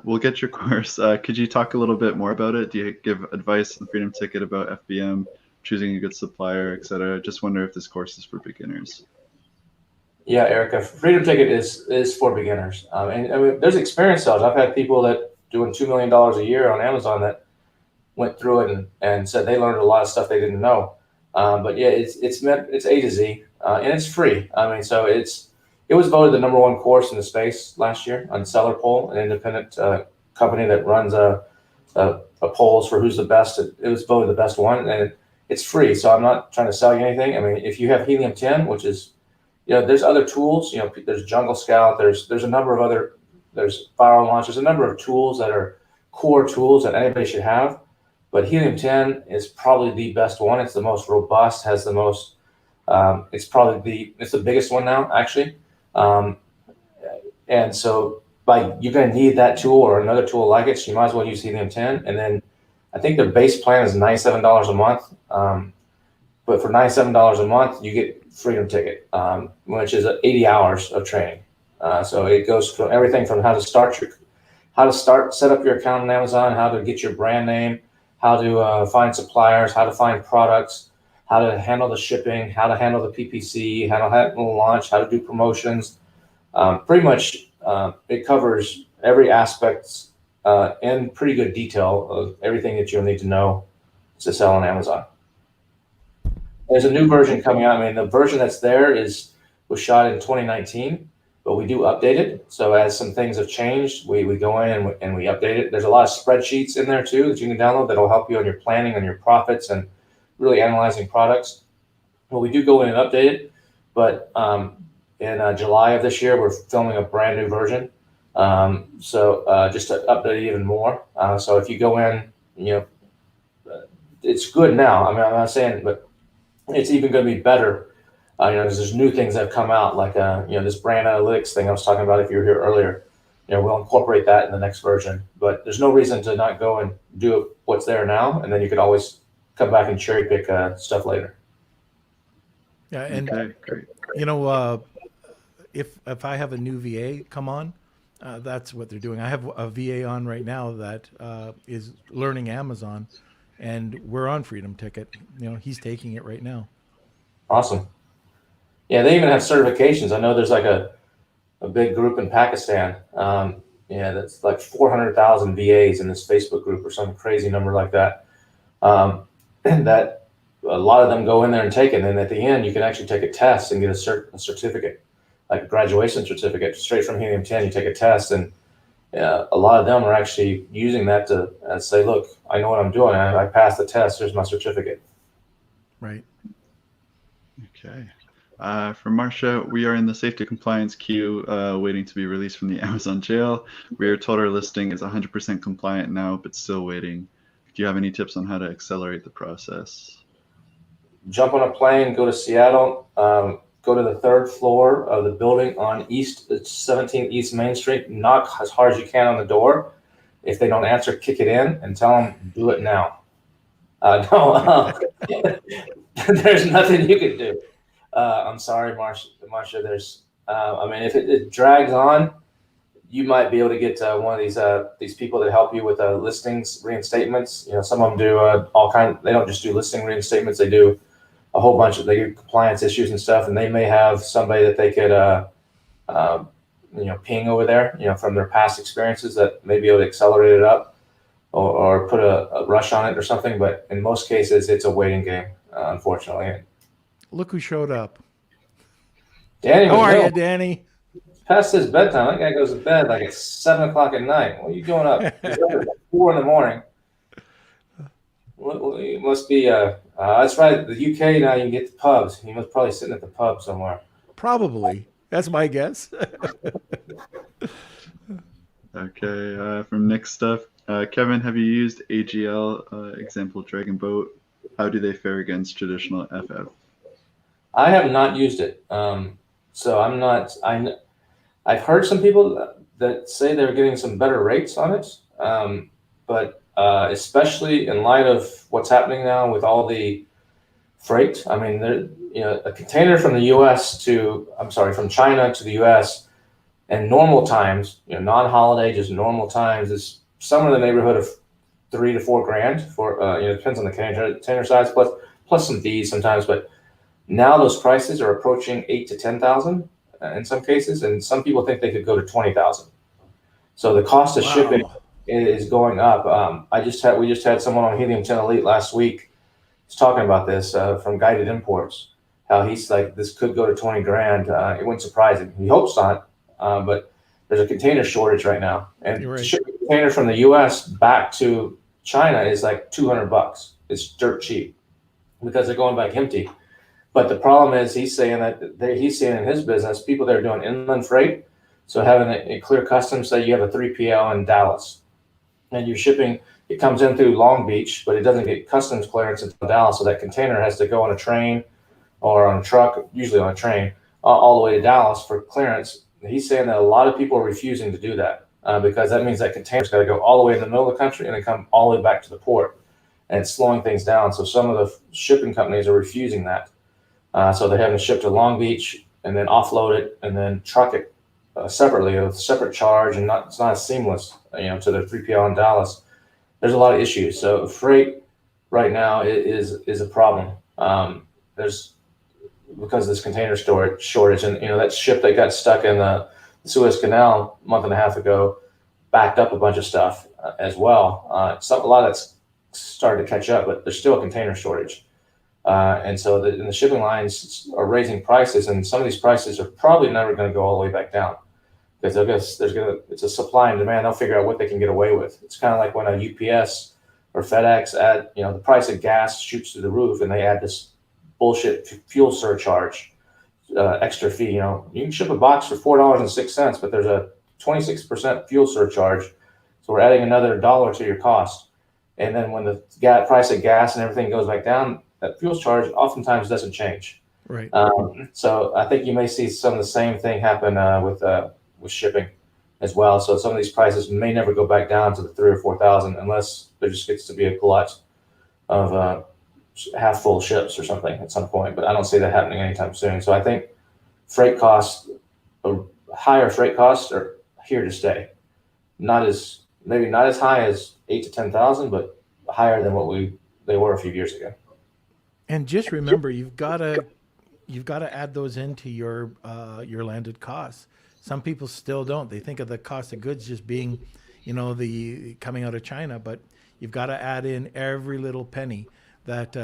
We'll get your course. Could you talk a little bit more about it? Do you give advice on the Freedom Ticket about FBM, choosing a good supplier, etc.? Just wonder if this course is for beginners. Yeah, Erica, Freedom Ticket is for beginners. And I mean, there's experienced sellers. I've had people that doing $2 million a year on Amazon that went through it and said they learned a lot of stuff they didn't know. But yeah, it's A to Z, and it's free. I mean, so it was voted the #1 course in the space last year on Seller Poll, an independent company that runs a polls for who's the best. It was voted the best one, and it's free. So I'm not trying to sell you anything. I mean, if you have Helium 10, which is, there's other tools. There's Jungle Scout. There's a number of other. There's Farrar Launch. There's a number of tools that are core tools that anybody should have. But Helium 10 is probably the best one. It's the most robust. Has the most. It's the biggest one now, actually. And so you're going to need that tool or another tool like it. So you might as well use Helium 10. And then I think their base plan is $97 a month. But for $97 a month, you get Freedom Ticket, which is 80 hours of training. So it goes from everything from how to set up your account on Amazon, how to get your brand name, how to find suppliers, how to find products, how to handle the shipping, how to handle the PPC, how to handle the launch, how to do promotions. Pretty much, it covers every aspect in pretty good detail of everything that you'll need to know to sell on Amazon. There's a new version coming out. I mean, the version that's there was shot in 2019, but we do update it. So as some things have changed, we go in and we update it. There's a lot of spreadsheets in there too that you can download that'll help you on your planning, on your profits, and really analyzing products. Well, we do go in and update it, but in July of this year, we're filming a brand new version. So just to update it even more. So if you go in, it's good now. I mean, I'm not saying, but it's even going to be better. Because there's new things that have come out, like this brand analytics thing I was talking about. If you were here earlier, we'll incorporate that in the next version. But there's no reason to not go and do what's there now, and then you could always come back and cherry pick stuff later. Yeah, and Okay, great. if I have a new VA come on, that's what they're doing. I have a VA on right now that is learning Amazon, and we're on Freedom Ticket. He's taking it right now. Awesome. Yeah, they even have certifications. I know there's like a big group in Pakistan. That's like 400,000 VAs in this Facebook group or some crazy number like that. And that a lot of them go in there and take it. And then at the end, you can actually take a test and get a certificate, like a graduation certificate, straight from Helium-10. You take a test, and a lot of them are actually using that to say, look, I know what I'm doing. I passed the test. Here's my certificate. Right. Okay. From Marcia, we are in the safety compliance queue, waiting to be released from the Amazon jail. We are told our listing is 100% compliant now, but still waiting. Do you have any tips on how to accelerate the process? Jump on a plane, go to Seattle, go to the third floor of the building on 17 East Main Street, knock as hard as you can on the door. If they don't answer, kick it in and tell them, do it now. There's nothing you can do. I'm sorry, Marcia. There's, if it drags on, you might be able to get one of these people that help you with listings reinstatements. Some of them do all kinds. They don't just do listing reinstatements. They do a whole bunch of compliance issues and stuff. And they may have somebody that they could, ping over there, from their past experiences that may be able to accelerate it up or put a rush on it or something. But in most cases, it's a waiting game, unfortunately. Look who showed up. Danny. How are you, Danny? Past his bedtime. That guy goes to bed like at 7 o'clock at night. What are you doing up? He's up at 4 in the morning. It must be, that's right. The UK now, you can get the pubs. He must probably sitting at the pub somewhere. Probably. That's my guess. Okay. From Nick Stuff, Kevin, have you used AGL, example Dragon Boat? How do they fare against traditional FF? I have not used it. So I'm not, I've heard some people that say they're getting some better rates on it. But especially in light of what's happening now with all the freight. I mean, a container from from China to the US and normal times, non-holiday, just normal times is somewhere in the neighborhood of $3 to $4 grand for, depends on the container size plus some fees sometimes, but now those prices are approaching 8 to 10,000 in some cases, and some people think they could go to 20,000. So the cost of shipping is going up. We just had someone on Helium-10 Elite last week talking about this from Guided Imports, how he's like, this could go to 20 grand. It wouldn't surprise him. He hopes not, but there's a container shortage right now, and to ship a container from the U.S. back to China is like $200. It's dirt cheap because they're going back empty. But the problem is, he's saying in his business, people that are doing inland freight, so having a clear customs, say you have a 3PL in Dallas, and you're shipping, it comes in through Long Beach, but it doesn't get customs clearance until Dallas, so that container has to go on a train or on a truck, usually on a train, all the way to Dallas for clearance. He's saying that a lot of people are refusing to do that because that means that container's got to go all the way in the middle of the country and then come all the way back to the port, and it's slowing things down. So some of the shipping companies are refusing that. So they're having to ship to Long Beach and then offload it and then truck it separately with a separate charge, and it's not as seamless, to their 3PL in Dallas. There's a lot of issues. So freight right now is a problem. There's because of this container storage shortage, and that ship that got stuck in the Suez Canal a month and a half ago backed up a bunch of stuff as well. A lot of that's started to catch up, but there's still a container shortage. And so the shipping lines are raising prices, and some of these prices are probably never going to go all the way back down because it's a supply and demand. They'll figure out what they can get away with. It's kind of like when a UPS or FedEx add, the price of gas shoots through the roof, and they add this bullshit fuel surcharge, extra fee. You can ship a box for $4.06, but there's a 26% fuel surcharge, so we're adding another dollar to your cost. And then when the price of gas and everything goes back down, that fuel charge oftentimes doesn't change. Right. So I think you may see some of the same thing happen with shipping as well. So some of these prices may never go back down to the 3,000 or 4,000 unless there just gets to be a glut of half full ships or something at some point. But I don't see that happening anytime soon. So I think higher freight costs are here to stay. Maybe not as high as 8,000 to 10,000, but higher than they were a few years ago. And just remember, you've got to add those into your landed costs. Some people still don't. They think of the cost of goods just being, the coming out of China, but you've got to add in every little penny that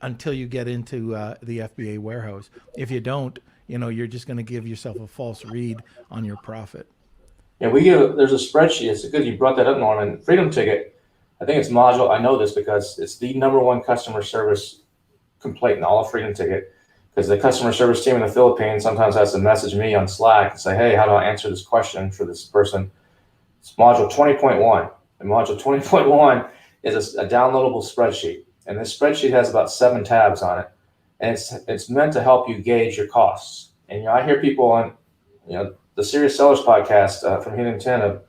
until you get into the FBA warehouse. If you don't, you're just going to give yourself a false read on your profit. Yeah, there's a spreadsheet. It's good you brought that up, Norman. Freedom Ticket, I think it's module. I know this because it's the number one customer service complaint in all of Freedom Ticket. Because the customer service team in the Philippines sometimes has to message me on Slack and say, hey, how do I answer this question for this person? It's module 20.1. And module 20.1 is a downloadable spreadsheet. And this spreadsheet has about 7 tabs on it. And it's meant to help you gauge your costs. And I hear people on the Serious Sellers podcast from Helium 10 of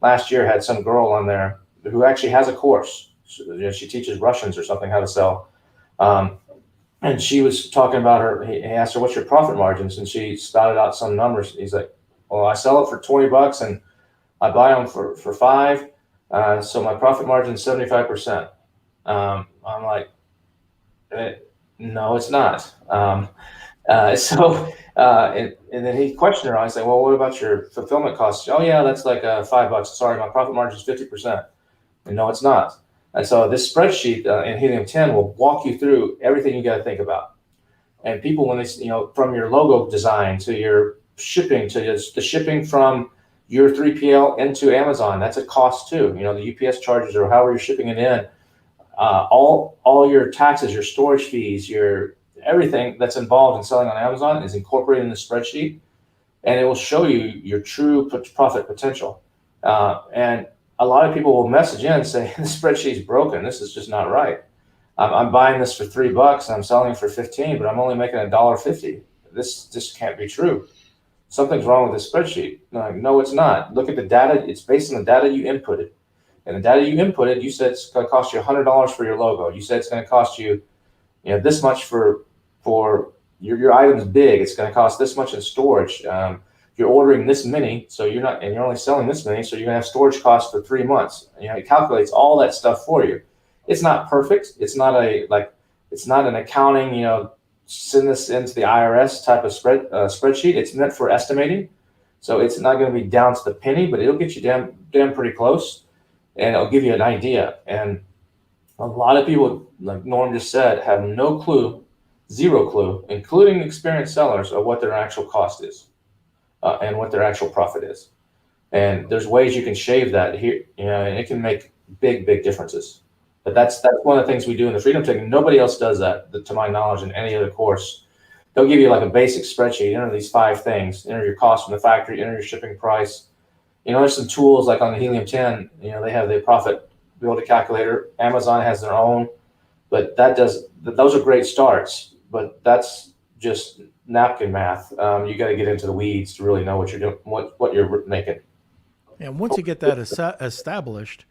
last year had some girl on there who actually has a course. She teaches Russians or something how to sell. And she was talking about he asked her, what's your profit margins? And she spouted out some numbers. He's like, well, I sell it for $20 and I buy them for $5. So my profit margin is 75%. I'm like, no, it's not. And then he questioned her. I said, well, what about your fulfillment costs? Oh yeah, that's like $5. Sorry, my profit margin is 50%. And no, it's not. And so this spreadsheet in Helium 10 will walk you through everything you got to think about. And people, when they, from your logo design to your shipping to the shipping from your 3PL into Amazon, that's a cost too. The UPS charges or however you're shipping it in, all your taxes, your storage fees, your everything that's involved in selling on Amazon is incorporated in the spreadsheet, and it will show you your true profit potential. And a lot of people will message in and say, the spreadsheet's broken. This is just not right. I'm buying this for $3 and I'm selling it for 15, but I'm only making $1.50. This just can't be true. Something's wrong with this spreadsheet. No, it's not. Look at the data. It's based on the data you inputted. And the data you inputted, you said it's going to cost you $100 for your logo. You said it's going to cost you, this much for your item's big. It's going to cost this much in storage. You're ordering this many, so you're only selling this many, so you're going to have storage costs for 3 months. It calculates all that stuff for you. It's not perfect. It's not an accounting, send this into the IRS type of spreadsheet. It's meant for estimating. So it's not going to be down to the penny, but it'll get you damn pretty close, and it'll give you an idea. And a lot of people, like Norm just said, have no clue, zero clue, including experienced sellers, of what their actual cost is. And what their actual profit is. And there's ways you can shave that here, and it can make big differences. But that's one of the things we do in the Freedom Ticket. Nobody else does that, to my knowledge, in any other course. They'll give you like a basic spreadsheet, enter these 5 things, enter your cost from the factory, enter your shipping price. There's some tools like on the Helium 10, they have the profitability calculator. Amazon has their own, but those are great starts, but that's just napkin math. You got to get into the weeds to really know what you're doing, what you're making. And once you get that established,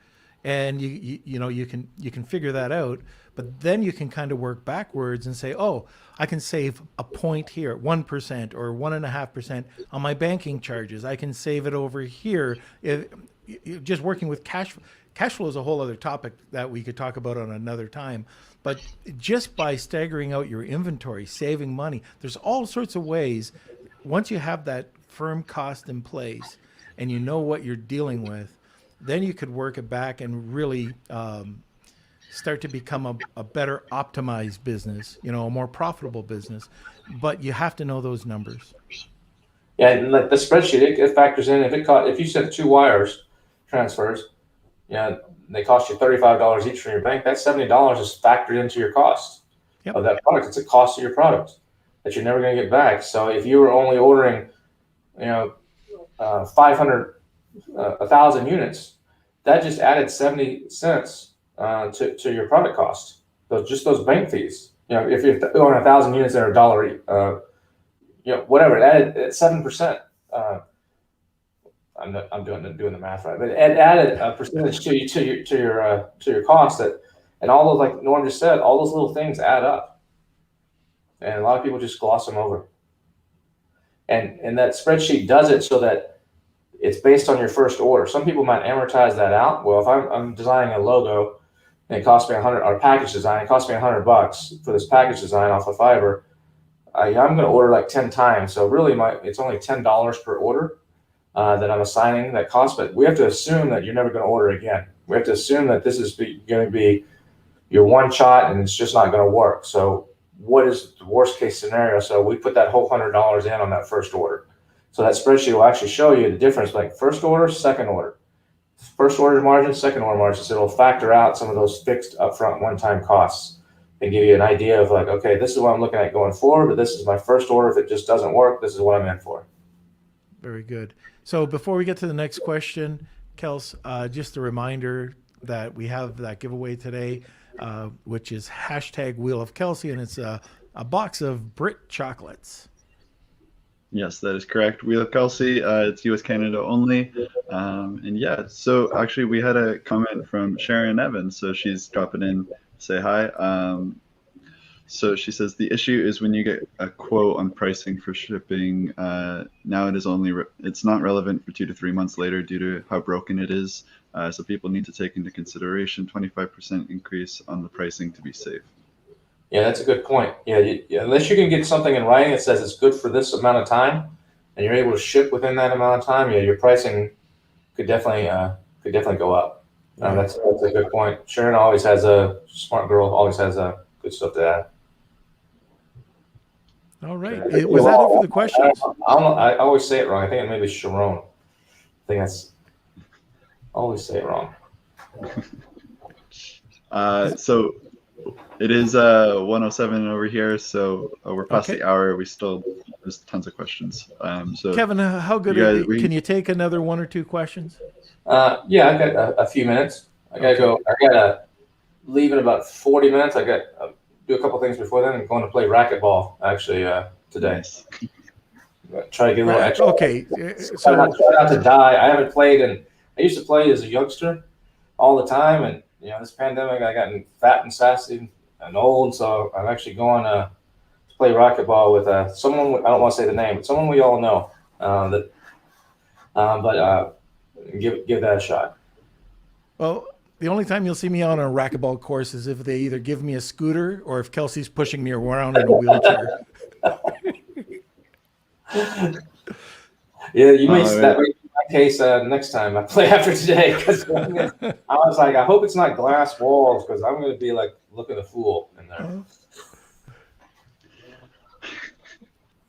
and you can figure that out, but then you can kind of work backwards and say, oh, I can save a point here, 1% or 1.5% on my banking charges. I can save it over here. Just working with cash cash flow is a whole other topic that we could talk about on another time. But just by staggering out your inventory, saving money, there's all sorts of ways. Once you have that firm cost in place and you know what you're dealing with, then you could work it back and really start to become a better optimized business, a more profitable business. But you have to know those numbers. Yeah, and like the spreadsheet, it factors in if you sent 2 wires transfers, they cost you $35 each from your bank. That $70 is factored into your cost of that product. It's a cost of your product that you're never going to get back. So if you were only ordering, 500, 1,000 units, that just added 70 cents to your product cost. Just those bank fees. If you're ordering 1,000 units that are $1, whatever, it added 7%. I'm doing the math right, but it added a percentage to your cost and all those, like Norm just said, all those little things add up, and a lot of people just gloss them over. And that spreadsheet does it so that it's based on your first order. Some people might amortize that out. Well, if I'm designing a logo and it costs me $100, or package design, it costs me $100 for this package design off of Fiverr. I'm going to order like 10 times, so really it's only $10 per order. That I'm assigning that cost, but we have to assume that you're never going to order again. We have to assume that this is going to be your one shot and it's just not going to work. So what is the worst case scenario? So we put that whole $100 in on that first order. So that spreadsheet will actually show you the difference, like first order, second order. First order margin, second order margin. So it'll factor out some of those fixed upfront one-time costs and give you an idea of like, okay, this is what I'm looking at going forward, but this is my first order. If it just doesn't work, this is what I'm in for. Very good. So before we get to the next question, Kels, just a reminder that we have that giveaway today, which is hashtag Wheel of Kelsey, and it's a box of Brit chocolates. Yes, that is correct. Wheel of Kelsey, it's US, Canada only. And yeah, so actually we had a comment from Sharon Evans. So she's dropping in, say hi. So she says, the issue is when you get a quote on pricing for shipping, now it's not relevant for 2 to 3 months later due to how broken it is. So people need to take into consideration 25% increase on the pricing to be safe. Yeah, that's a good point. Yeah, unless you can get something in writing that says it's good for this amount of time and you're able to ship within that amount of time, your pricing could definitely go up. That's a good point. Sharon always has smart girl, always has good stuff to add. All right. Was that it for the questions? I always say it wrong. I think it may be Sharon. I think that's always say it wrong. So it is 1:07 over here, so we're past the hour. There's tons of questions. So Kevin, how good can you take another 1 or 2 questions? Yeah, I've got a few minutes. I gotta leave in about 40 minutes. I got do a couple things before then. I'm going to play racquetball actually today. Nice. Try to get a little extra. Okay, Try not to die. I haven't played, and I used to play as a youngster all the time, and this pandemic I got fat and sassy and old, so I'm actually going to play racquetball with someone. I don't want to say the name, but someone we all know. Give that a shot. Well, the only time you'll see me on a racquetball course is if they either give me a scooter or if Kelsey's pushing me around in a wheelchair. Yeah, you may that may be my case next time I play after today, because I was like, I hope it's not glass walls, because I'm going to be like looking a fool in there.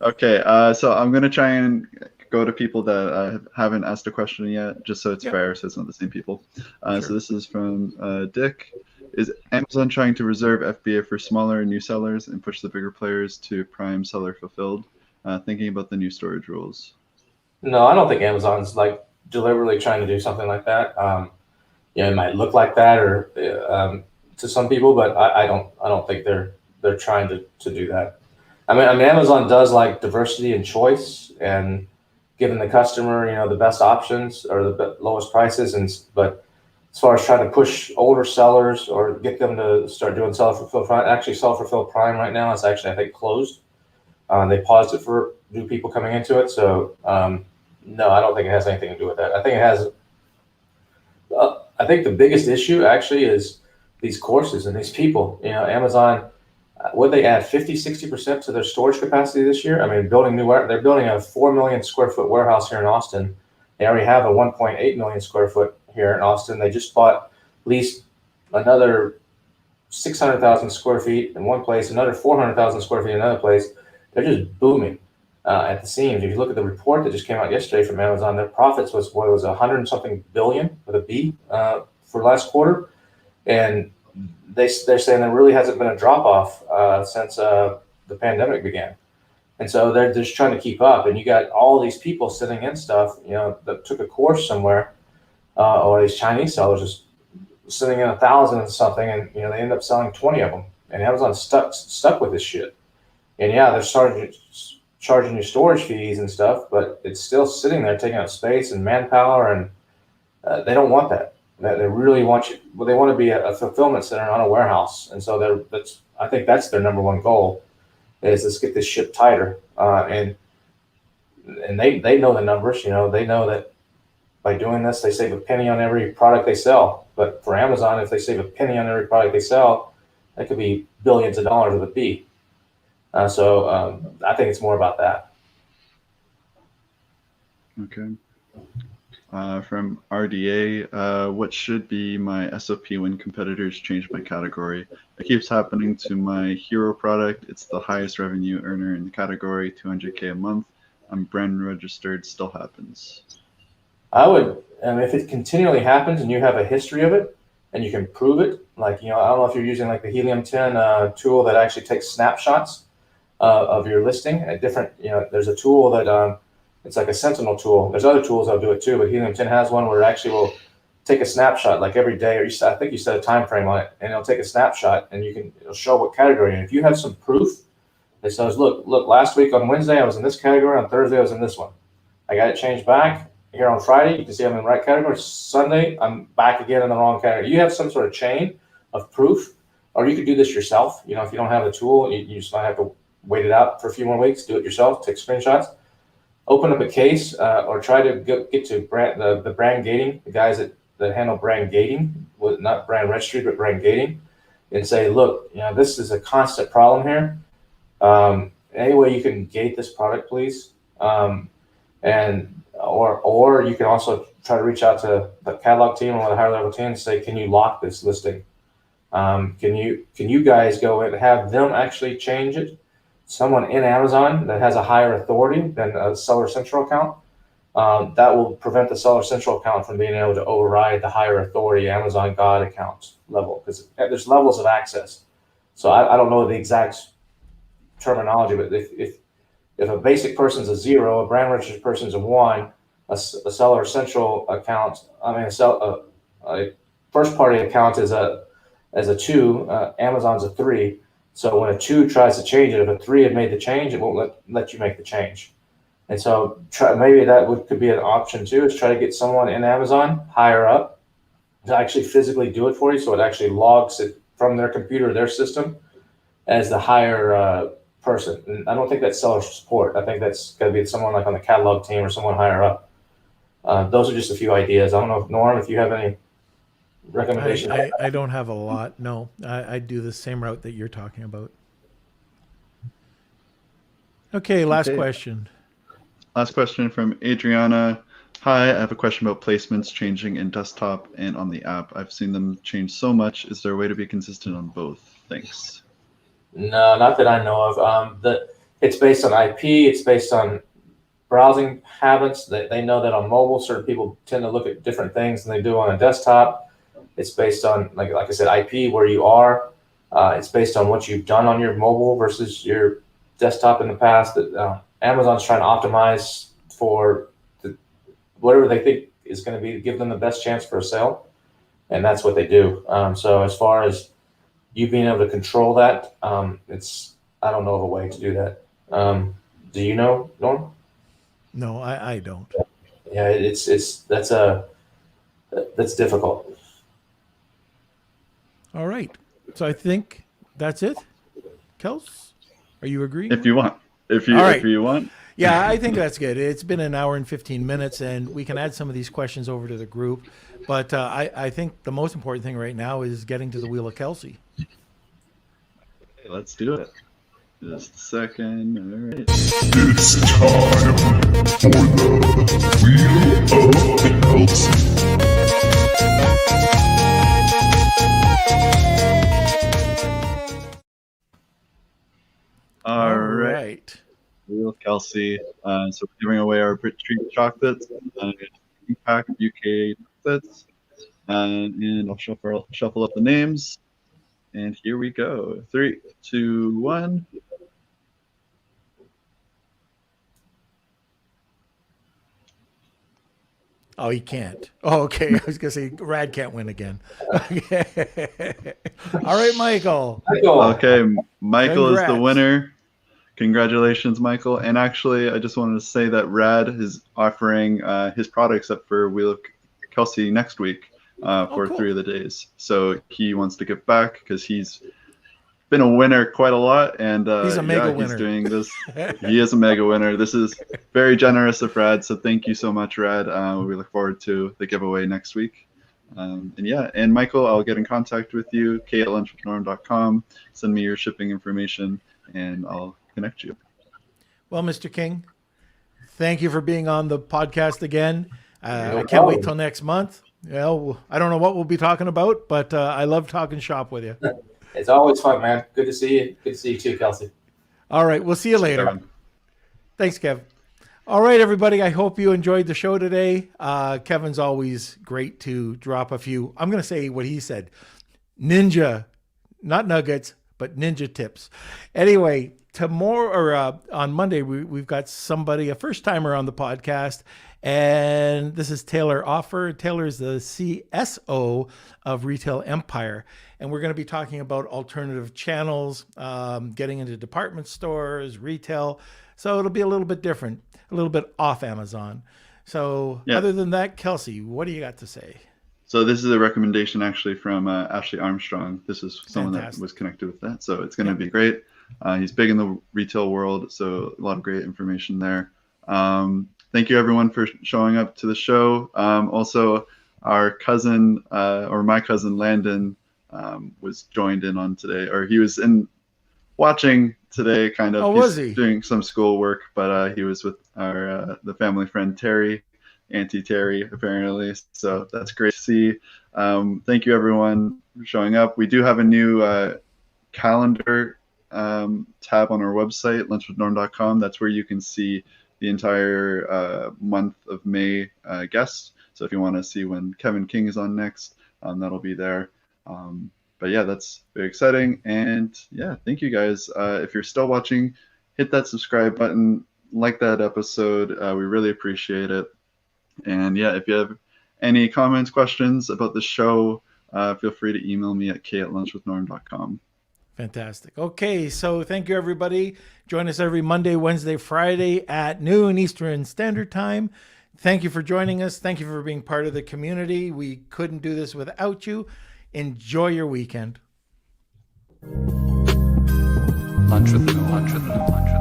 Okay, so I'm going to try and go to people that haven't asked a question yet, just so it's fair, so it's not the same people. Sure. So this is from Dick. Is Amazon trying to reserve FBA for smaller new sellers and push the bigger players to prime seller fulfilled? Thinking about the new storage rules. No, I don't think Amazon's like deliberately trying to do something like that. It might look like that or to some people, but I don't think they're trying to do that. I mean, Amazon does like diversity and choice and giving the customer, the best options or the lowest prices. But as far as trying to push older sellers or get them to start doing self-fulfill prime, actually self-fulfill prime right now is actually, I think, closed. They paused it for new people coming into it. So no, I don't think it has anything to do with that. I think it has. I think the biggest issue actually is these courses and these people. Amazon, would they add 50-60% to their storage capacity this year? I mean, they're building a 4 million square foot warehouse here in Austin. They already have a 1.8 million square foot here in Austin. They just leased another 600,000 square feet in one place, another 400,000 square feet in another place. They're just booming at the seams. If you look at the report that just came out yesterday from Amazon, their profits was 100 and something billion with a B for last quarter, and they're saying there really hasn't been a drop off since the pandemic began. And so they're just trying to keep up. And you got all these people sitting in stuff, that took a course somewhere, or these Chinese sellers just sitting in 1,000 and something, and they end up selling 20 of them. And Amazon's stuck with this shit. And yeah, they're charging you storage fees and stuff, but it's still sitting there taking up space and manpower, and they don't want that. They really want you. Well, they want to be a fulfillment center, not a warehouse. And so I think that's their number one goal, is let's get this ship tighter. And they know the numbers. They know that by doing this, they save a penny on every product they sell. But for Amazon, if they save a penny on every product they sell, that could be billions of dollars with a B. So I think it's more about that. Okay. From RDA, what should be my SOP when competitors change my category? It keeps happening to my hero product. It's the highest revenue earner in the category, 200K a month. I'm brand registered, still happens. If it continually happens and you have a history of it and you can prove it, I don't know if you're using like the Helium 10 tool that actually takes snapshots of your listing at different, there's a tool that it's like a Sentinel tool. There's other tools that'll do it too, but Helium 10 has one where it actually will take a snapshot like every day, or I think you set a time frame on it, and it'll take a snapshot and it'll show what category. And if you have some proof that says, look, last week on Wednesday I was in this category, on Thursday I was in this one. I got it changed back. Here on Friday, you can see I'm in the right category. Sunday, I'm back again in the wrong category. You have some sort of chain of proof, or you could do this yourself. If you don't have a tool, you just might have to wait it out for a few more weeks, do it yourself, take screenshots. Open up a case or try to get to the brand gating, the guys that handle brand gating, not brand registry, but brand gating, and say, look, this is a constant problem here. Any way you can gate this product, please? Or you can also try to reach out to the catalog team or the higher level team and say, can you lock this listing? Can you guys go and have them actually change it? Someone in Amazon that has a higher authority than a Seller Central account, that will prevent the Seller Central account from being able to override the higher authority Amazon God account level, because there's levels of access. So I don't know the exact terminology, but if a basic person's a 0, a brand registered person's a 1, a Seller Central account, a first party account is a 2, Amazon's a 3. So when a 2 tries to change it, if a 3 had made the change, it won't let you make the change. And so maybe that could be an option too, is try to get someone in Amazon higher up to actually physically do it for you, so it actually logs it from their computer, their system, as the higher person. And I don't think that's seller support. I think that's got to be someone like on the catalog team or someone higher up. Those are just a few ideas. I don't know, Norm, if you have any recommendations. I don't have a lot. No, I do the same route that you're talking about. Okay, last question. Last question from Adriana. Hi, I have a question about placements changing in desktop and on the app. I've seen them change so much. Is there a way to be consistent on both? Thanks. No, not that I know of. It's based on IP. It's based on browsing habits. They know that on mobile, certain people tend to look at different things than they do on a desktop. It's based on, like I said, IP, where you are. It's based on what you've done on your mobile versus your desktop in the past. Amazon's trying to optimize for whatever they think is going to give them the best chance for a sale, and that's what they do. So as far as you being able to control that, I don't know of a way to do that. Do you know, Norm? No, I don't. Yeah, that's difficult. All right. So I think that's it. Kels, are you agreeing? If you want. If you want. Yeah, I think that's good. It's been an hour and 15 minutes, and we can add some of these questions over to the group. But I think the most important thing right now is getting to the Wheel of Kelsey. Okay, let's do it. Just a second. All right. It's time for the Wheel of Kelsey. All right. Real Kelsey. So we're giving away our Brit Treat chocolates, pack of UK chocolates, and I'll shuffle up the names. And here we go. 3, 2, 1. Oh, he can't. Oh, okay. I was going to say Rad can't win again. Okay. All right, Michael. Okay, Michael is the Congrats. winner. Congratulations, Michael. And actually, I just wanted to say that Rad is offering his products up for Wheel of Kelsey next week for cool. 3 of the days. So he wants to give back because he's been a winner quite a lot, and He's a mega he's winner. doing this. He is a mega winner. This is very generous of Rad, so thank you so much, Rad. We look forward to the giveaway next week. And Michael, I'll get in contact with you, k@lunchwithnorm.com. Send me your shipping information, and I'll connect you. Well, Mr. King, thank you for being on the podcast again. I can't problem. wait till next month. You know, I don't know what we'll be talking about, but I love talking shop with you. It's always fun, man. Good to see you. Good to see you too, Kelsey. All right, we'll see you later. Kevin. Thanks, Kev. All right, everybody. I hope you enjoyed the show today. Kevin's always great to drop a few. I'm going to say what he said. Ninja, not nuggets, but ninja tips. Anyway, tomorrow or on Monday, we've got somebody, a first timer on the podcast. And this is Taylor Offer. Taylor is the CSO of Retail Empire. And we're going to be talking about alternative channels, getting into department stores, retail. So it'll be a little bit different, a little bit off Amazon. So Yeah. Other than that, Kelsey, what do you got to say? So this is a recommendation actually from Ashley Armstrong. This is someone Fantastic. that was connected with that. So it's going to be great. He's big in the retail world, so a lot of great information there. Thank you everyone for showing up to the show. Also, our cousin, or my cousin Landon, was joined in on today, or he was in watching today, kind of. Oh, was he? Doing some school work, but he was with our the family friend Terry, Auntie Terry, apparently. So that's great to see. Thank you everyone for showing up. We do have a new calendar tab on our website, lunchwithnorm.com. That's where you can see the entire month of May guests. So if you want to see when Kevin King is on next, that'll be there. But yeah, that's very exciting. And yeah, thank you guys. If you're still watching, hit that subscribe button, like that episode. We really appreciate it. And yeah, if you have any comments, questions about the show, feel free to email me at k@lunchwithnorm.com. Fantastic. Okay, so thank you, everybody. Join us every Monday, Wednesday, Friday at noon Eastern Standard Time. Thank you for joining us. Thank you for being part of the community. We couldn't do this without you. Enjoy your weekend. Lunch with no.